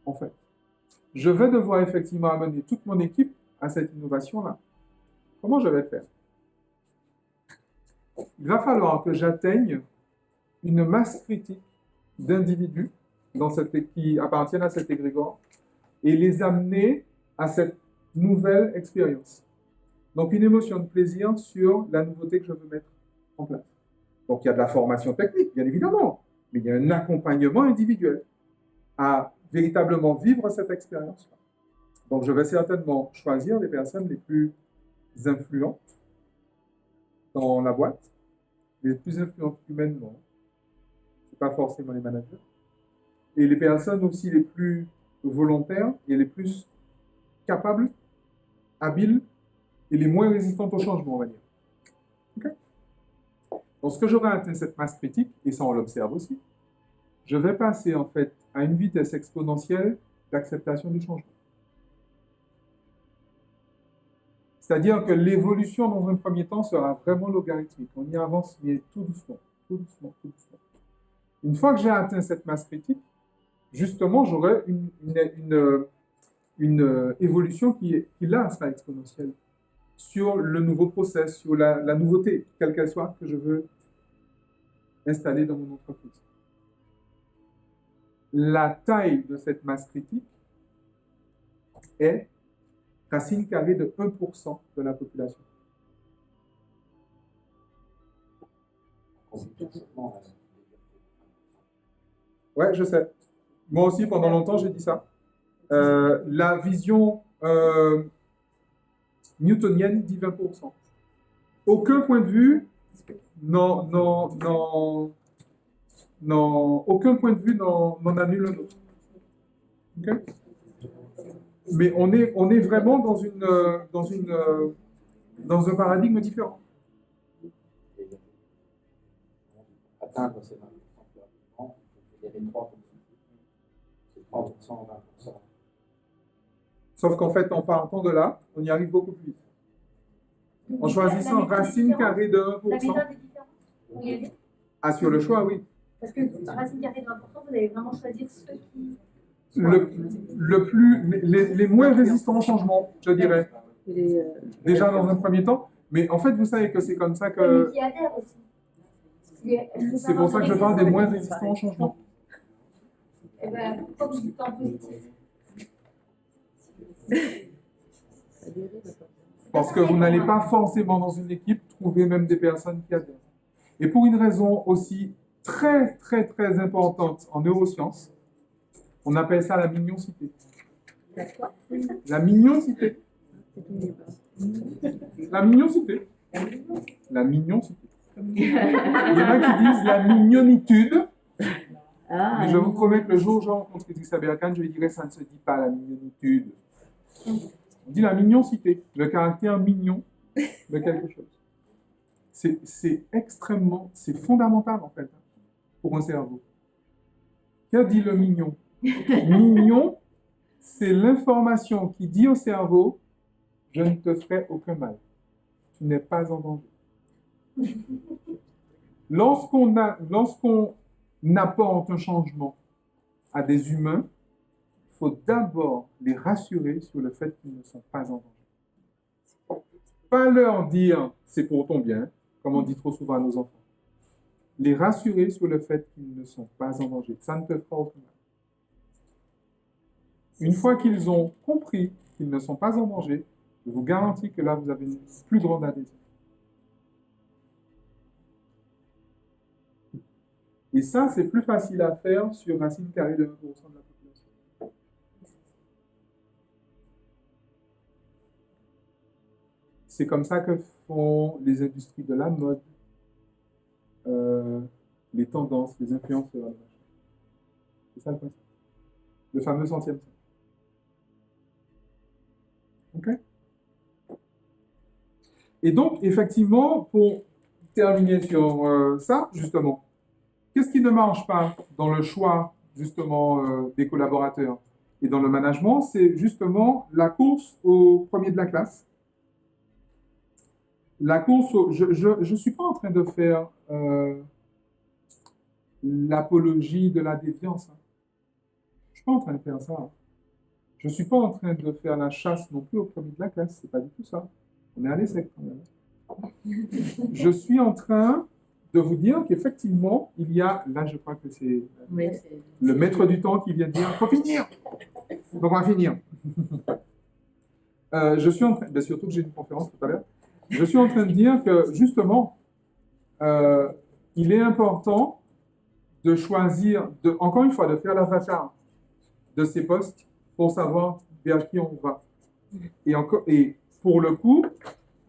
en fait. Je vais devoir effectivement amener toute mon équipe à cette innovation-là. Comment je vais le faire? Il va falloir que j'atteigne une masse critique d'individus qui appartiennent à cet égrégore et les amener à cette nouvelle expérience. Donc, une émotion de plaisir sur la nouveauté que je veux mettre en place. Donc, il y a de la formation technique, bien évidemment, mais il y a un accompagnement individuel à véritablement vivre cette expérience. Donc, je vais certainement choisir les personnes les plus influentes dans la boîte, les plus influentes humainement. Ce n'est pas forcément les managers. Et les personnes aussi les plus volontaires et les plus capables, habiles et les moins résistantes au changement, on va dire. Okay? Lorsque j'aurai atteint cette masse critique, et ça on l'observe aussi, je vais passer en fait à une vitesse exponentielle d'acceptation du changement. C'est-à-dire que l'évolution dans un premier temps sera vraiment logarithmique. On y avance, mais tout doucement, tout doucement, tout doucement. Une fois que j'ai atteint cette masse critique, justement, j'aurai une évolution qui là sera exponentielle sur le nouveau process, sur la nouveauté, quelle qu'elle soit, que je veux installer dans mon entreprise. La taille de cette masse critique est racine carrée de 1% de la population. Ouais, je sais. Moi aussi, pendant longtemps, j'ai dit ça. La vision newtonienne dit 20%. Aucun point de vue, aucun point de vue n'en annule un autre. Okay? Mais on est vraiment dans un paradigme différent. Atteindre ces 20%, il y avait 3%. C'est 3% en 20%. Sauf qu'en fait, en partant de là, on y arrive beaucoup plus vite. En choisissant racine carrée de 1%. La méthode est différente pour y aller. Ah, sur le choix, oui. Parce que racine carrée de 20%, vous allez vraiment choisir ceux qui... Les moins résistants au changement, je dirais. Déjà dans un premier temps. Mais en fait, vous savez que c'est comme ça que... Mais qui adhèrent aussi. C'est pour ça que je parle des moins résistants au changement. Eh bien, pourquoi vous dites en positif? Parce que vous n'allez pas forcément dans une équipe trouver même des personnes qui adhèrent. Et pour une raison aussi très, très, très importante en neurosciences, on appelle ça la mignoncité. La mignoncité. La mignoncité. La mignoncité. Il y en a qui disent la mignonitude. Mais je vous promets que le jour où je rencontre Idrissa Berkane, je lui dirai ça ne se dit pas la mignonitude. On dit la mignoncité, le caractère mignon de quelque chose. C'est extrêmement, c'est fondamental en fait pour un cerveau. Que dit le mignon? Mignon, c'est l'information qui dit au cerveau, je ne te ferai aucun mal. Tu n'es pas en danger. Lorsqu'on apporte un changement à des humains, il faut d'abord les rassurer sur le fait qu'ils ne sont pas en danger. Pas leur dire c'est pour ton bien, comme on dit trop souvent à nos enfants. Les rassurer sur le fait qu'ils ne sont pas en danger. Ça ne te fera aucun mal. Une fois qu'ils ont compris qu'ils ne sont pas en danger, je vous garantis que là, vous avez une plus grande adhésion. Et ça, c'est plus facile à faire sur racine carrée de 1% de la population. C'est comme ça que font les industries de la mode, les tendances, les influenceurs. C'est ça le principe. Le fameux centième cercle. OK? Et donc, effectivement, pour terminer sur ça, justement, qu'est-ce qui ne marche pas dans le choix, justement, des collaborateurs et dans le management? C'est justement la course au premier de la classe. La course je ne suis pas en train de faire l'apologie de la déviance. Hein. Je ne suis pas en train de faire ça. Je ne suis pas en train de faire la chasse non plus au premier de la classe. Ce n'est pas du tout ça. On est à l'essai quand même. Je suis en train de vous dire qu'effectivement, il y a, là je crois que c'est le maître du temps qui vient de dire, il faut finir. Donc on va finir. Je suis en train, ben, surtout que j'ai une conférence tout à l'heure, je suis en train de dire que justement, il est important de choisir, encore une fois, de faire l'avatar de ces postes pour savoir vers qui on va. Et pour le coup,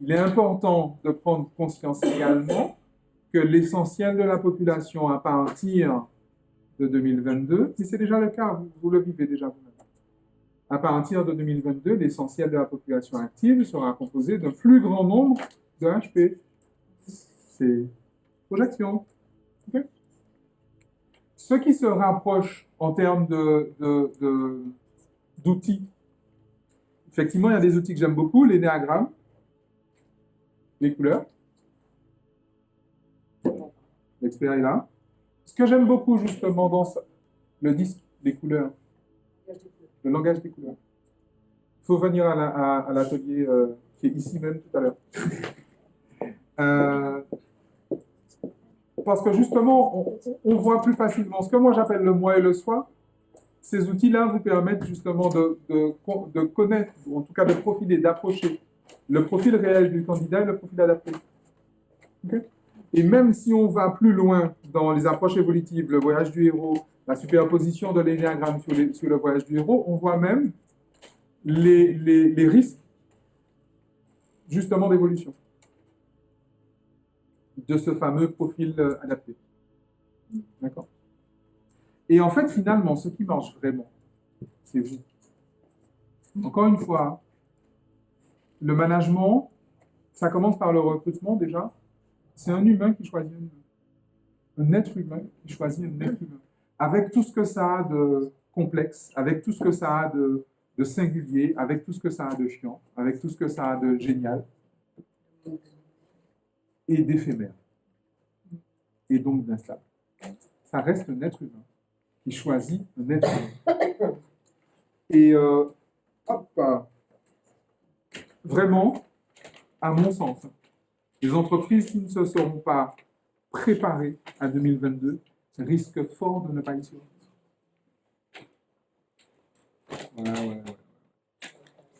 il est important de prendre conscience également que l'essentiel de la population à partir de 2022, mais c'est déjà le cas, vous le vivez déjà vous-même. À partir de 2022, l'essentiel de la population active sera composé d'un plus grand nombre de HP. C'est Projection. Ok. Ce qui se rapproche en termes d'outils, effectivement, il y a des outils que j'aime beaucoup, l'énéagramme, les couleurs. L'expert est là. Ce que j'aime beaucoup justement dans ça, le disque, les couleurs, le langage des couleurs. Il faut venir à l'atelier qui est ici même tout à l'heure. Parce que justement, on voit plus facilement ce que moi j'appelle le moi et le soi. Ces outils-là vous permettent justement de connaître, ou en tout cas de profiler, d'approcher le profil réel du candidat et le profil adapté. Okay? Et même si on va plus loin dans les approches évolutives, le voyage du héros, la superposition de l'énéagramme sur le voyage du héros, on voit même les risques justement d'évolution de ce fameux profil adapté. D'accord? Et en fait, finalement, ce qui marche vraiment, c'est vous. Encore une fois, le management, ça commence par le recrutement déjà. C'est un humain qui choisit un humain. Un être humain qui choisit un être humain. Avec tout ce que ça a de complexe, avec tout ce que ça a de singulier, avec tout ce que ça a de chiant, avec tout ce que ça a de génial et d'éphémère. Et donc d'instable. Ça reste un être humain qui choisit un être humain. Et vraiment, à mon sens, les entreprises qui ne se seront pas préparées à 2022 risquent fort de ne pas y survivre. Ouais.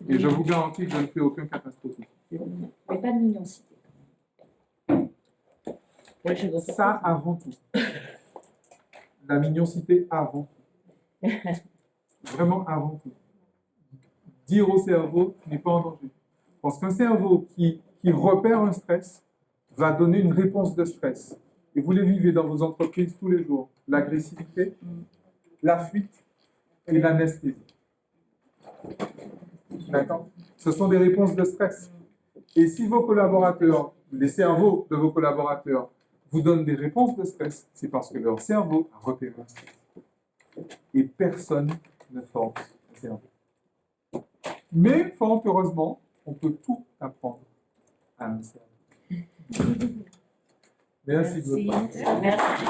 Et je vous garantis que je ne fais aucun catastrophisme. Mais pas de mignoncité. Ça avant tout. La mignoncité avant tout. Vraiment avant tout. Dire au cerveau qu'il n'est pas en danger. Parce qu'un cerveau qui repère un stress va donner une réponse de stress. Et vous les vivez dans vos entreprises tous les jours. L'agressivité, la fuite et l'anesthésie. D'accord? Ce sont des réponses de stress. Et si vos collaborateurs, les cerveaux de vos collaborateurs, vous donnent des réponses de stress, c'est parce que leur cerveau a repéré un stress. Et personne ne force le cerveau. Mais, fort heureusement, on peut tout apprendre à un cerveau. Merci beaucoup. Merci.